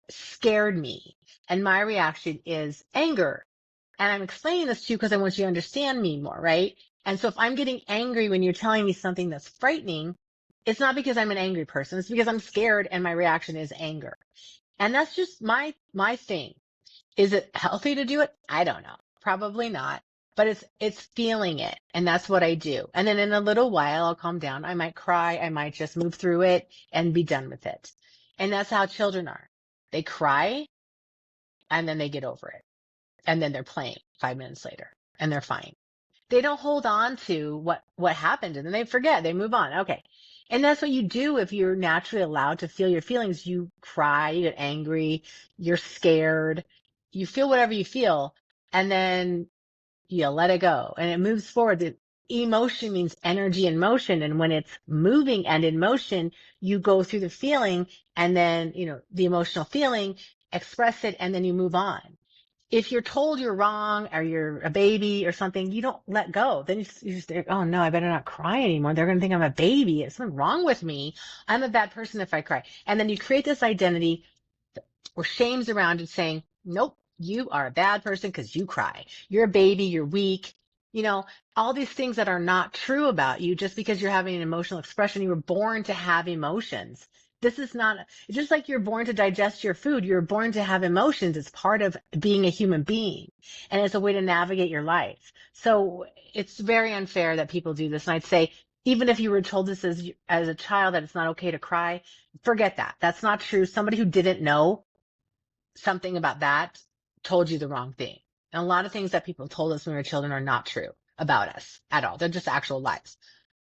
scared me. And my reaction is anger. And I'm explaining this to you because I want you to understand me more, right? And so if I'm getting angry when you're telling me something that's frightening, it's not because I'm an angry person. It's because I'm scared and my reaction is anger. And that's just my thing. Is it healthy to do it? I don't know. Probably not. But it's feeling it. And that's what I do. And then in a little while, I'll calm down. I might cry. I might just move through it and be done with it. And that's how children are. They cry and then they get over it. And then they're playing 5 minutes later and they're fine. They don't hold on to what happened, and then they forget. They move on. Okay. And that's what you do if you're naturally allowed to feel your feelings. You cry, you get angry, you're scared, you feel whatever you feel, and then you let it go and it moves forward. The emotion means energy in motion. And when it's moving and in motion, you go through the feeling and then, the emotional feeling, express it, and then you move on. if you're told you're wrong or you're a baby or something, you don't let go. Then you just think, oh no, I better not cry anymore. They're going to think I'm a baby. There's something wrong with me. I'm a bad person if I cry. And then you create this identity or shames around it saying, nope, you are a bad person because you cry. You're a baby. You're weak. You know, all these things that are not true about you just because you're having an emotional expression. You were born to have emotions. This is not just like you're born to digest your food. You're born to have emotions. It's part of being a human being and it's a way to navigate your life. So it's very unfair that people do this. And I'd say, even if you were told this as a child that it's not okay to cry, forget that. That's not true. Somebody who didn't know something about that told you the wrong thing. And a lot of things that people told us when we were children are not true about us at all. They're just actual lies.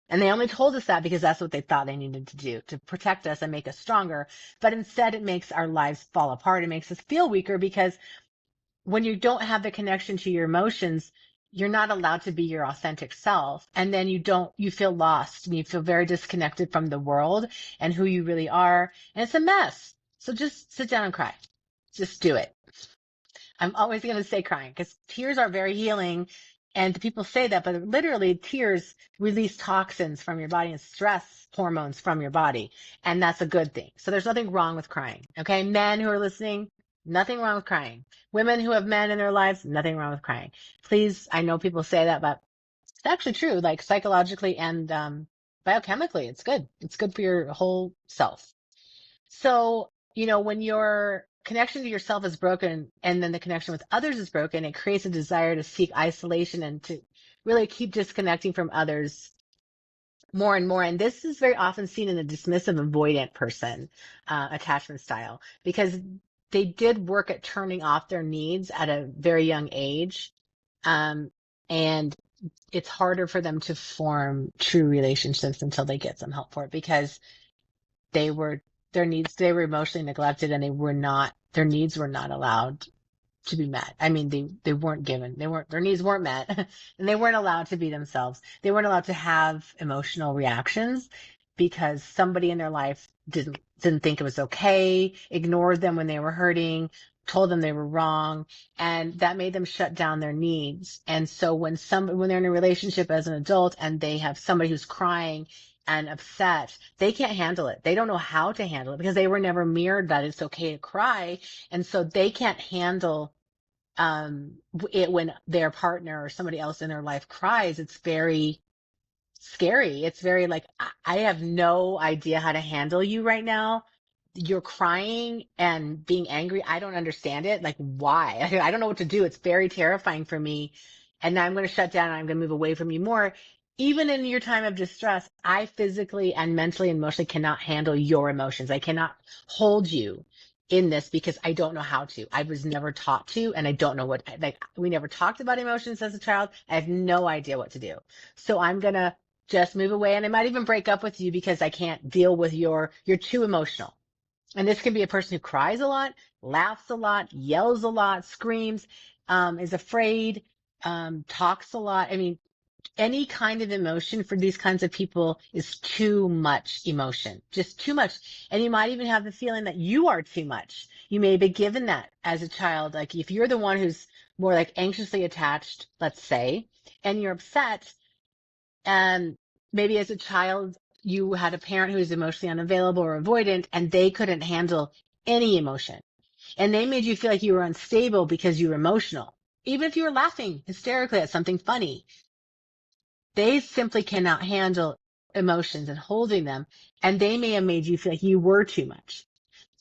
And they only told us that because that's what they thought they needed to do to protect us and make us stronger. But instead, it makes our lives fall apart. It makes us feel weaker because when you don't have the connection to your emotions, you're not allowed to be your authentic self. And then you feel lost and you feel very disconnected from the world and who you really are. And it's a mess. So just sit down and cry. Just do it. I'm always going to say crying because tears are very healing. And people say that, but literally tears release toxins from your body and stress hormones from your body. And that's a good thing. So there's nothing wrong with crying. Okay. Men who are listening, nothing wrong with crying. Women who have men in their lives, nothing wrong with crying. Please, I know people say that, but it's actually true, like psychologically and biochemically. It's good. It's good for your whole self. So, when your connection to yourself is broken and then the connection with others is broken, it creates a desire to seek isolation and to really keep disconnecting from others more and more. And this is very often seen in a dismissive, avoidant person attachment style because they did work at turning off their needs at a very young age. And it's harder for them to form true relationships until they get some help for it because they were they were emotionally neglected and their needs were not allowed to be met. I mean, they weren't given, their needs weren't met and they weren't allowed to be themselves. They weren't allowed to have emotional reactions because somebody in their life didn't think it was okay, ignored them when they were hurting, told them they were wrong, and that made them shut down their needs. And so when they're in a relationship as an adult and they have somebody who's crying and upset, they can't handle it. They don't know how to handle it because they were never mirrored that it's okay to cry. And so they can't handle it when their partner or somebody else in their life cries. It's very scary. It's very like, I have no idea how to handle you right now. You're crying and being angry. I don't understand it. Like, why? I don't know what to do. It's very terrifying for me. And now I'm going to shut down and I'm going to move away from you more. Even in your time of distress, I physically and mentally and emotionally cannot handle your emotions. I cannot hold you in this because I don't know how to. I was never taught to, and I don't know we never talked about emotions as a child. I have no idea what to do. So I'm going to just move away, and I might even break up with you because I can't deal with you're too emotional. And this can be a person who cries a lot, laughs a lot, yells a lot, screams, is afraid, talks a lot. I mean, any kind of emotion for these kinds of people is too much emotion, just too much. And you might even have the feeling that you are too much. You may be given that as a child. Like if you're the one who's more like anxiously attached, let's say, and you're upset, and maybe as a child, you had a parent who was emotionally unavailable or avoidant, and they couldn't handle any emotion. And they made you feel like you were unstable because you were emotional. Even if you were laughing hysterically at something funny, they simply cannot handle emotions and holding them. And they may have made you feel like you were too much.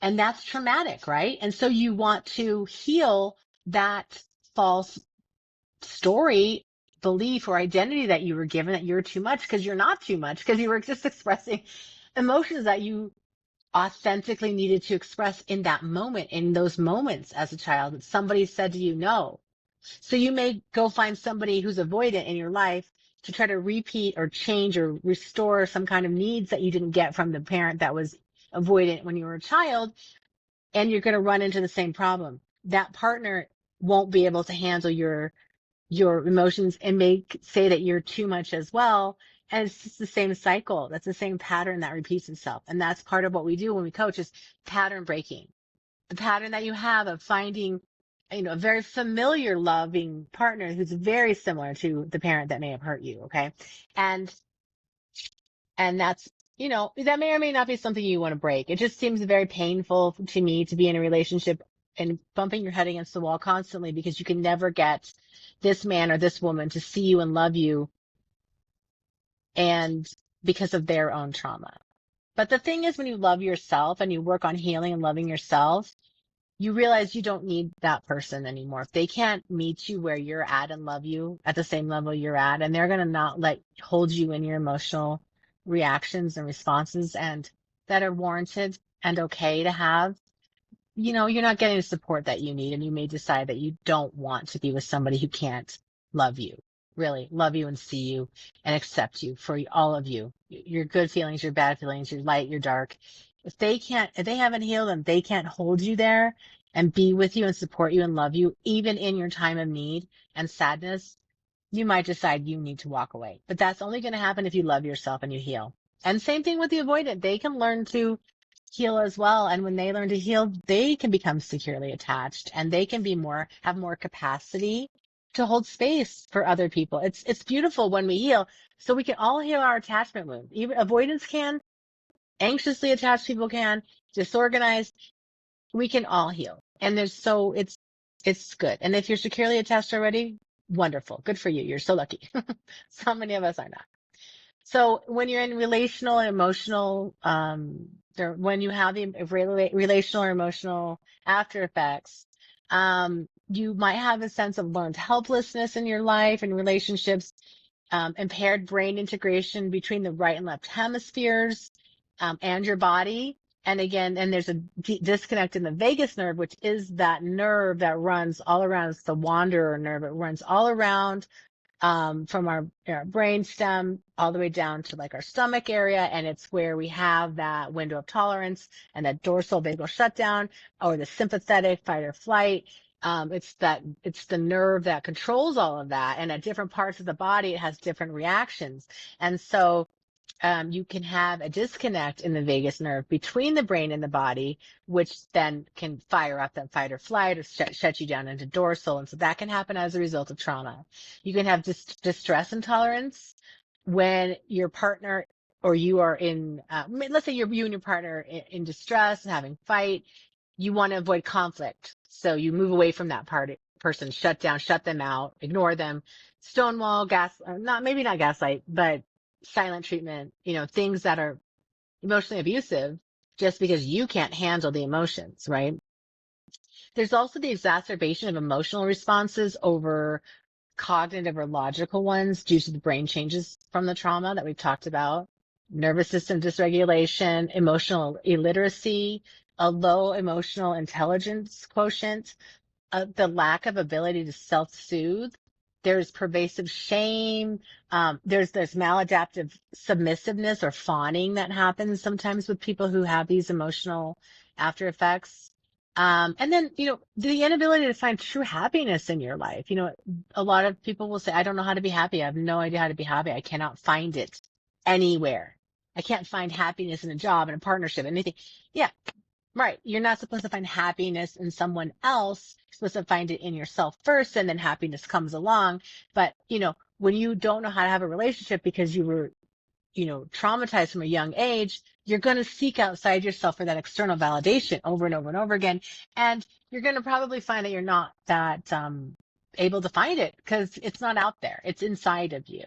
And that's traumatic, right? And so you want to heal that false story, belief, or identity that you were given that you're too much because you're not too much because you were just expressing emotions that you authentically needed to express in that moment, in those moments as a child that somebody said to you no. So you may go find somebody who's avoidant in your life to try to repeat or change or restore some kind of needs that you didn't get from the parent that was avoidant when you were a child, and you're going to run into the same problem. That partner won't be able to handle your emotions and may say that you're too much as well. And it's just the same cycle. That's the same pattern that repeats itself. And that's part of what we do when we coach is pattern breaking. The pattern that you have of finding a very familiar, loving partner who's very similar to the parent that may have hurt you. Okay. And, and that's, that may or may not be something you want to break. It just seems very painful to me to be in a relationship and bumping your head against the wall constantly because you can never get this man or this woman to see you and love you, and because of their own trauma. But the thing is, when you love yourself and you work on healing and loving yourself, you realize you don't need that person anymore. If they can't meet you where you're at and love you at the same level you're at, and they're going to not hold you in your emotional reactions and responses and that are warranted and okay to have, you're not getting the support that you need. And you may decide that you don't want to be with somebody who can't love you, really love you and see you and accept you for all of you, your good feelings, your bad feelings, your light, your dark. If they haven't healed and they can't hold you there and be with you and support you and love you, even in your time of need and sadness, you might decide you need to walk away. But that's only going to happen if you love yourself and you heal. And same thing with the avoidant. They can learn to heal as well. And when they learn to heal, they can become securely attached and they can have more capacity to hold space for other people. It's beautiful when we heal. So we can all heal our attachment wounds. Even avoidance can, anxiously attached people can, disorganized, we can all heal. And it's good. And if you're securely attached already, wonderful. Good for you. You're so lucky. So many of us are not. So when you're in relational and emotional, when you have the relational or emotional after effects, you might have a sense of learned helplessness in your life and relationships, impaired brain integration between the right and left hemispheres, and your body. And again, and there's a disconnect in the vagus nerve, which is that nerve that runs all around. It's the wanderer nerve. It runs all around, from our brain stem all the way down to like our stomach area. And it's where we have that window of tolerance and that dorsal vagal shutdown, or the sympathetic fight or flight. It's the nerve that controls all of that. And at different parts of the body, it has different reactions. And so you can have a disconnect in the vagus nerve between the brain and the body, which then can fire up that fight or flight or shut you down into dorsal. And so that can happen as a result of trauma. You can have distress intolerance when your partner or you are in, let's say you and your partner in distress and having fight. You want to avoid conflict. So you move away from that person, shut them out, ignore them, stonewall, maybe not gaslight, but silent treatment, things that are emotionally abusive just because you can't handle the emotions, right? There's also the exacerbation of emotional responses over cognitive or logical ones due to the brain changes from the trauma that we've talked about. Nervous system dysregulation, emotional illiteracy, a low emotional intelligence quotient, the lack of ability to self-soothe. There's pervasive shame. There's maladaptive submissiveness or fawning that happens sometimes with people who have these emotional after effects. And then, the inability to find true happiness in your life. A lot of people will say, I don't know how to be happy. I have no idea how to be happy. I cannot find it anywhere. I can't find happiness in a job, in a partnership, anything. Yeah, right. You're not supposed to find happiness in someone else. You're supposed to find it in yourself first, and then happiness comes along. But, when you don't know how to have a relationship because you were, traumatized from a young age, you're going to seek outside yourself for that external validation over and over and over again. And you're going to probably find that you're not that able to find it because it's not out there. It's inside of you.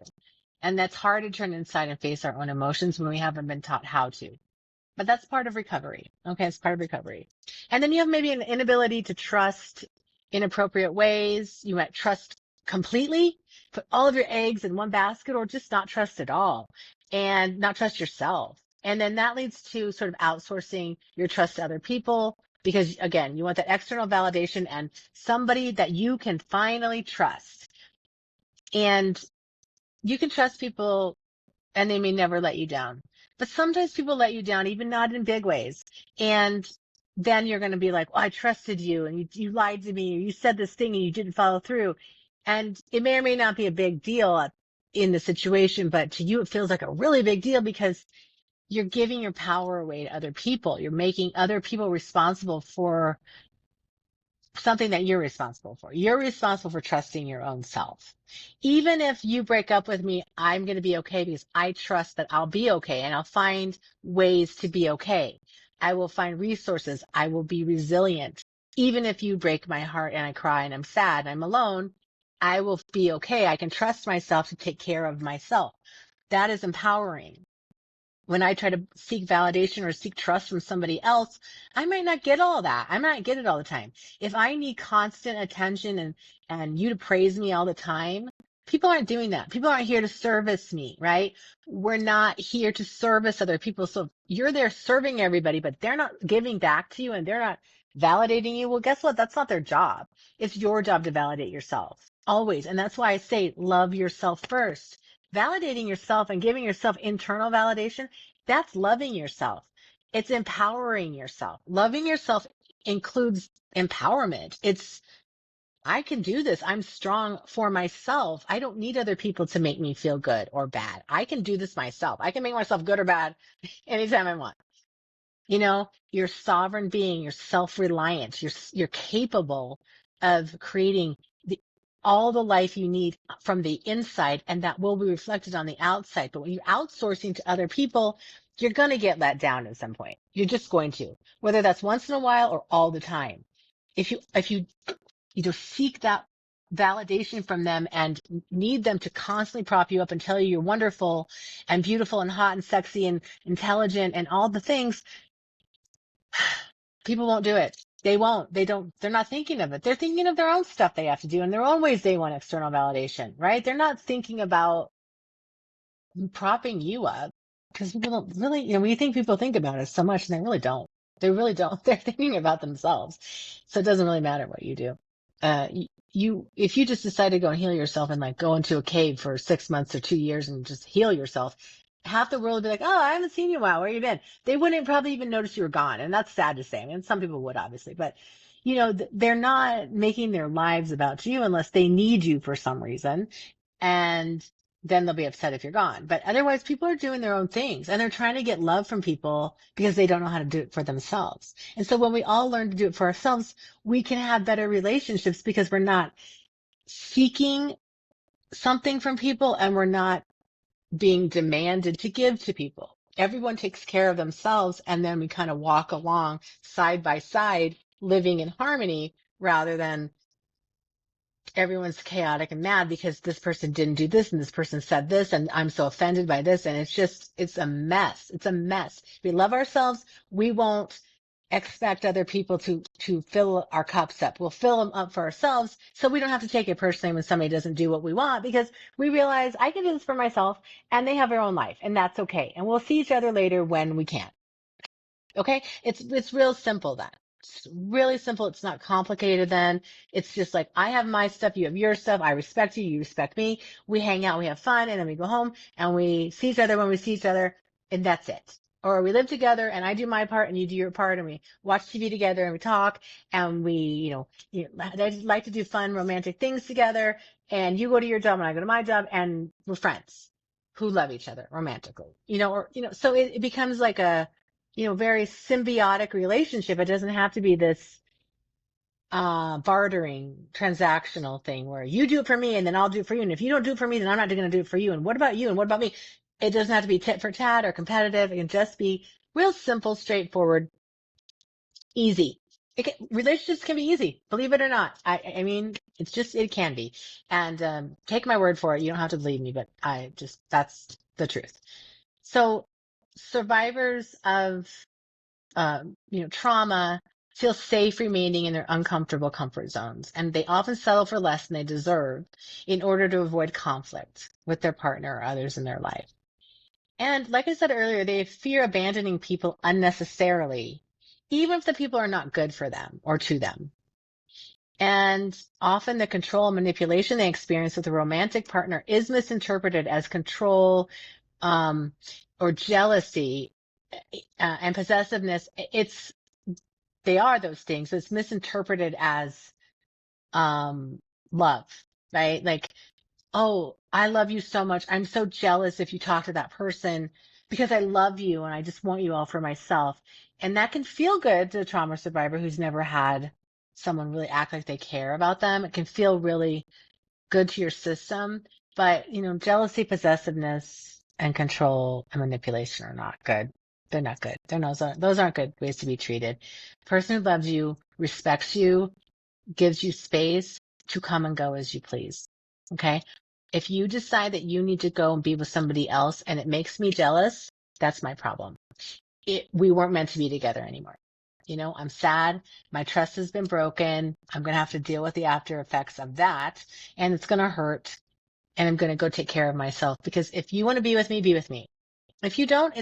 And that's hard to turn inside and face our own emotions when we haven't been taught how to. But that's part of recovery. Okay, it's part of recovery. And then you have maybe an inability to trust in appropriate ways. You might trust completely, put all of your eggs in one basket, or just not trust at all and not trust yourself. And then that leads to sort of outsourcing your trust to other people because, again, you want that external validation and somebody that you can finally trust. And you can trust people and they may never let you down. But sometimes people let you down, even not in big ways. And then you're going to be like, I trusted you and you lied to me, or you said this thing and you didn't follow through. And it may or may not be a big deal in the situation, but to you, it feels like a really big deal because you're giving your power away to other people. You're making other people responsible for something that you're responsible for. You're responsible for trusting your own self. Even if you break up with me, I'm going to be okay because I trust that I'll be okay and I'll find ways to be okay. I will find resources. I will be resilient. Even if you break my heart and I cry and I'm sad and I'm alone, I will be okay. I can trust myself to take care of myself. That is empowering. When I try to seek validation or seek trust from somebody else, I might not get all that. I might not get it all the time. If I need constant attention and you to praise me all the time, people aren't doing that. People aren't here to service me, right? We're not here to service other people. So you're there serving everybody, but they're not giving back to you and they're not validating you. Well, guess what? That's not their job. It's your job to validate yourself always. And that's why I say love yourself first. Validating yourself and giving yourself internal validation, that's loving yourself. It's empowering yourself. Loving yourself includes empowerment. It's, I can do this. I'm strong for myself. I don't need other people to make me feel good or bad. I can do this myself. I can make myself good or bad anytime I want. You know, you're a sovereign being, you're self-reliant, you're capable of creating all the life you need from the inside, and that will be reflected on the outside. But when you're outsourcing to other people, you're going to get let down at some point. You're just going to, whether that's once in a while or all the time. If you seek that validation from them and need them to constantly prop you up and tell you you're wonderful and beautiful and hot and sexy and intelligent and all the things, people won't do it. They won't. They're not thinking of it. They're thinking of their own stuff they have to do and their own ways they want external validation, right? They're not thinking about propping you up because people don't really, we think people think about it so much and they really don't. They really don't. They're thinking about themselves. So it doesn't really matter what you do. Uh, if you just decide to go and heal yourself and like go into a cave for 6 months or 2 years and just heal yourself, half the world would be like, oh, I haven't seen you in a while. Where you been? They wouldn't probably even notice you were gone. And that's sad to say. I mean, some people would obviously, but they're not making their lives about you unless they need you for some reason. And then they'll be upset if you're gone. But otherwise, people are doing their own things and they're trying to get love from people because they don't know how to do it for themselves. And so when we all learn to do it for ourselves, we can have better relationships because we're not seeking something from people and we're not being demanded to give to people. Everyone takes care of themselves and then we kind of walk along side by side, living in harmony rather than everyone's chaotic and mad because this person didn't do this and this person said this and I'm so offended by this. And it's a mess. It's a mess. If we love ourselves, we won't expect other people to fill our cups up. We'll fill them up for ourselves so we don't have to take it personally when somebody doesn't do what we want because we realize I can do this for myself and they have their own life and that's okay. And we'll see each other later when we can. Okay. It's real simple then. It's really simple. It's not complicated then. It's just like, I have my stuff. You have your stuff. I respect you. You respect me. We hang out. We have fun. And then we go home and we see each other when we see each other. And that's it. Or we live together and I do my part and you do your part and we watch TV together and we talk and I just like to do fun romantic things together and you go to your job and I go to my job and we're friends who love each other romantically, so it becomes like a, very symbiotic relationship. It doesn't have to be this bartering transactional thing where you do it for me and then I'll do it for you. And if you don't do it for me, then I'm not going to do it for you. And what about you? And what about me? It doesn't have to be tit for tat or competitive. It can just be real simple, straightforward, easy. Relationships can be easy, believe it or not. I mean, it can be. And take my word for it. You don't have to believe me, but that's the truth. So survivors of trauma feel safe remaining in their uncomfortable comfort zones, and they often settle for less than they deserve in order to avoid conflict with their partner or others in their life. And like I said earlier, they fear abandoning people unnecessarily, even if the people are not good for them or to them. And often the control and manipulation they experience with a romantic partner is misinterpreted as control or jealousy and possessiveness. They are those things. It's misinterpreted as love, right? Like, oh, I love you so much. I'm so jealous if you talk to that person because I love you and I just want you all for myself. And that can feel good to a trauma survivor who's never had someone really act like they care about them, it can feel really good to your system. But, jealousy, possessiveness, and control and manipulation are not good. They're not good. Those aren't good ways to be treated. A person who loves you, respects you, gives you space to come and go as you please. Okay. If you decide that you need to go and be with somebody else and it makes me jealous, that's my problem. We weren't meant to be together anymore. I'm sad. My trust has been broken. I'm going to have to deal with the after effects of that, and it's going to hurt. And I'm going to go take care of myself, because if you want to be with me, be with me. If you don't,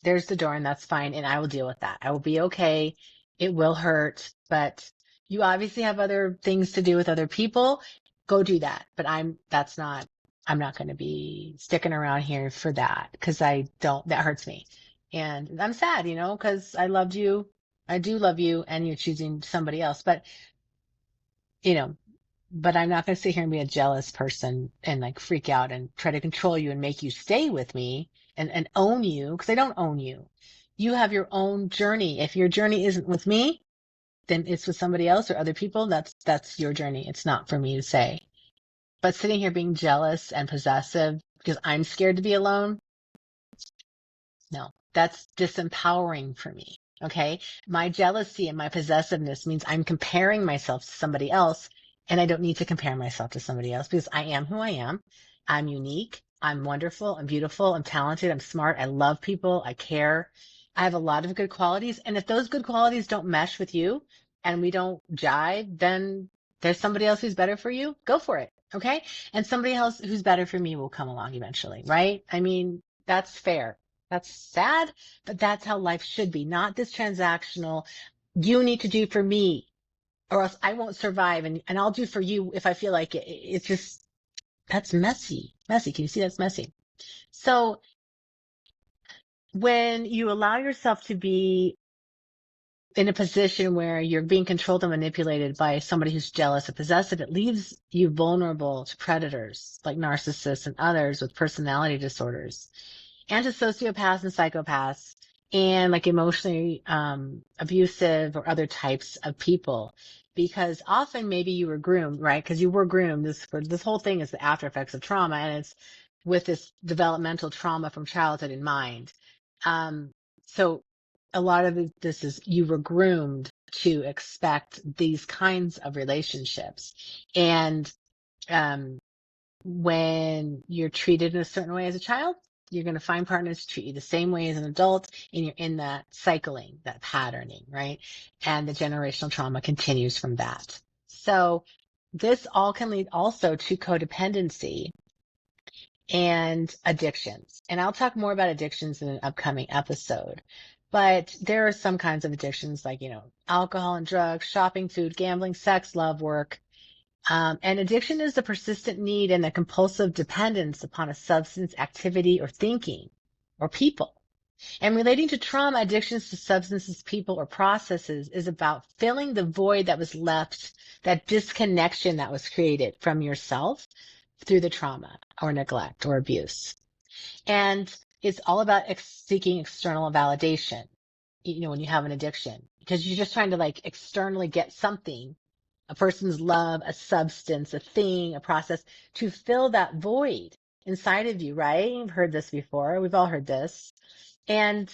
there's the door, and that's fine. And I will deal with that. I will be okay. It will hurt, but you obviously have other things to do with other people. Go do that. But I'm not going to be sticking around here for that, because that hurts me. And I'm sad, because I loved you. I do love you, and you're choosing somebody else. But, you know, but I'm not going to sit here and be a jealous person and like freak out and try to control you and make you stay with me and own you, because I don't own you. You have your own journey. If your journey isn't with me, then it's with somebody else or other people. That's your journey. It's not for me to say. But sitting here being jealous and possessive because I'm scared to be alone, no, that's disempowering for me. Okay. My jealousy and my possessiveness means I'm comparing myself to somebody else, and I don't need to compare myself to somebody else, because I am who I am. I'm unique. I'm wonderful. I'm beautiful. I'm talented. I'm smart. I love people. I care. I have a lot of good qualities. And if those good qualities don't mesh with you and we don't jive, then there's somebody else who's better for you. Go for it. Okay. And somebody else who's better for me will come along eventually. Right. I mean, that's fair. That's sad, but that's how life should be. Not this transactional, you need to do for me or else I won't survive, and I'll do for you if I feel like it. It's just, that's messy. Messy. Can you see that's messy? So when you allow yourself to be in a position where you're being controlled and manipulated by somebody who's jealous and possessive, it leaves you vulnerable to predators like narcissists and others with personality disorders, and to sociopaths and psychopaths, and like emotionally abusive or other types of people. Because often maybe you were groomed, right? Because you were groomed. This whole thing is the after effects of trauma, and it's with this developmental trauma from childhood in mind. So a lot of this is you were groomed to expect these kinds of relationships. And when you're treated in a certain way as a child, you're going to find partners treat you the same way as an adult, and you're in that cycling, that patterning, right? And the generational trauma continues from that. So this all can lead also to codependency and addictions. And I'll talk more about addictions in an upcoming episode. But there are some kinds of addictions like, alcohol and drugs, shopping, food, gambling, sex, love, work. And addiction is the persistent need and the compulsive dependence upon a substance, activity, or thinking, or people. And relating to trauma, addictions to substances, people, or processes is about filling the void that was left, that disconnection that was created from yourself through the trauma or neglect or abuse. And it's all about seeking external validation, when you have an addiction, because you're just trying to like externally get something, a person's love, a substance, a thing, a process, to fill that void inside of you, right? You've heard this before. We've all heard this. And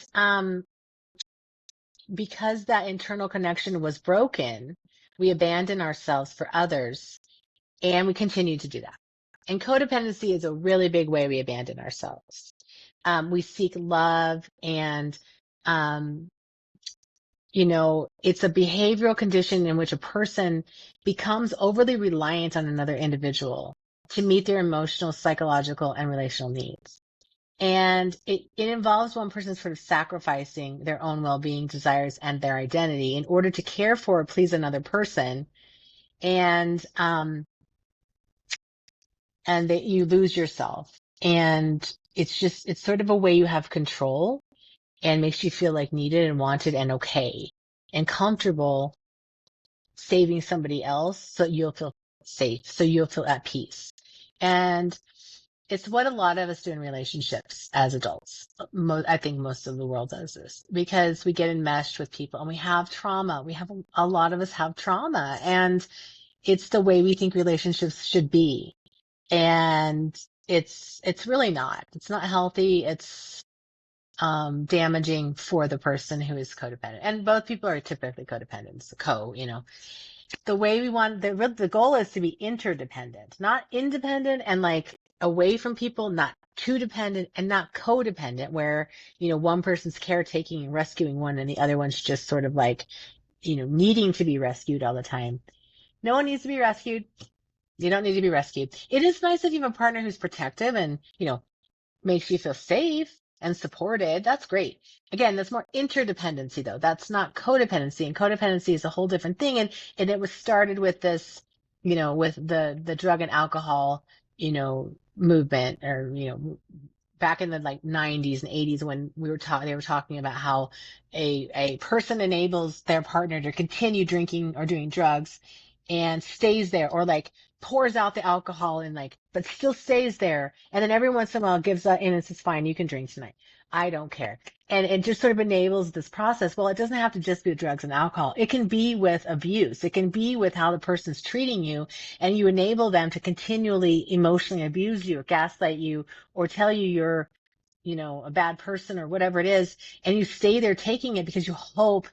because that internal connection was broken, we abandon ourselves for others, and we continue to do that. And codependency is a really big way we abandon ourselves. We seek love, and it's a behavioral condition in which a person becomes overly reliant on another individual to meet their emotional, psychological, and relational needs. And it involves one person sort of sacrificing their own well-being, desires, and their identity in order to care for or please another person. And that you lose yourself. And it's sort of a way you have control, and makes you feel like needed and wanted and okay and comfortable saving somebody else, so you'll feel safe, so you'll feel at peace. And It's what a lot of us do in relationships as adults. I think most of the world does this because we get enmeshed with people and we have trauma. We have a lot of us have trauma, and it's the way we think relationships should be. And it's really not. It's not healthy. It's damaging for the person who is codependent. And both people are typically codependent. It's the way we want the goal is to be interdependent, not independent and like away from people, not too dependent and not codependent, where, one person's caretaking and rescuing one and the other one's just sort of like, needing to be rescued all the time. No one needs to be rescued. You don't need to be rescued. It is nice if you have a partner who's protective and, makes you feel safe and supported. That's great. Again, that's more interdependency though. That's not codependency. And codependency is a whole different thing. And it was started with this, with the drug and alcohol, movement, or, back in the like 90s and 80s, when they were talking about how a person enables their partner to continue drinking or doing drugs and stays there, or like pours out the alcohol and like, but still stays there. And then every once in a while gives up and says, fine, you can drink tonight. I don't care. And it just sort of enables this process. Well, it doesn't have to just be with drugs and alcohol. It can be with abuse. It can be with how the person's treating you, and you enable them to continually emotionally abuse you or gaslight you or tell you you're, a bad person or whatever it is. And you stay there taking it because you hope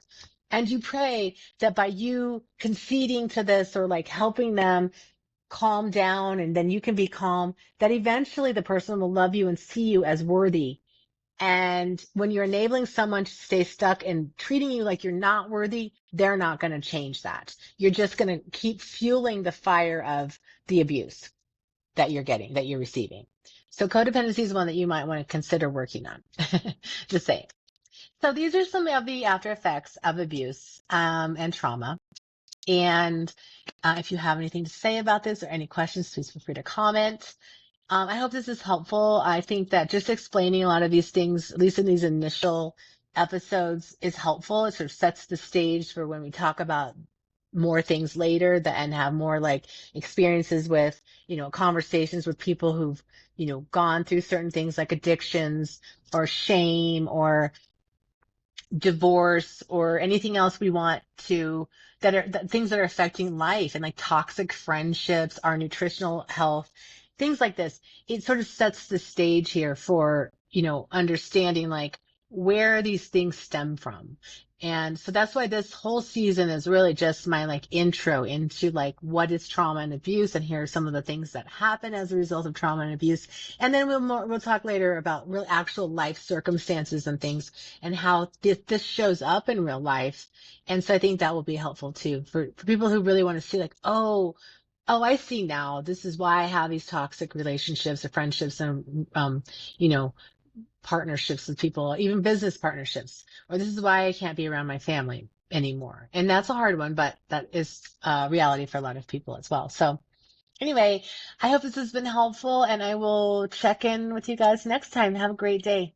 and you pray that by you conceding to this or like helping them calm down, and then you can be calm, that eventually the person will love you and see you as worthy. And when you're enabling someone to stay stuck and treating you like you're not worthy, they're not going to change that. You're just going to keep fueling the fire of the abuse that you're getting, that you're receiving. So codependency is one that you might want to consider working on. Just saying. So these are some of the after effects of abuse and trauma. And if you have anything to say about this or any questions, please feel free to comment. I hope this is helpful. I think that just explaining a lot of these things, at least in these initial episodes, is helpful. It sort of sets the stage for when we talk about more things later, and have more like experiences with, conversations with people who've, gone through certain things like addictions or shame or divorce or anything else we want to, things that are affecting life, and like toxic friendships, our nutritional health, things like this. It sort of sets the stage here for, understanding like where these things stem from. And so that's why this whole season is really just my like intro into like what is trauma and abuse, and here are some of the things that happen as a result of trauma and abuse. And then we'll talk later about real actual life circumstances and things, and how this shows up in real life. And so I think that will be helpful too for people who really want to see like, oh, I see now. This is why I have these toxic relationships or friendships and, partnerships with people, even business partnerships, or this is why I can't be around my family anymore. And that's a hard one, but that is reality for a lot of people as well. So anyway, I hope this has been helpful, and I will check in with you guys next time. Have a great day.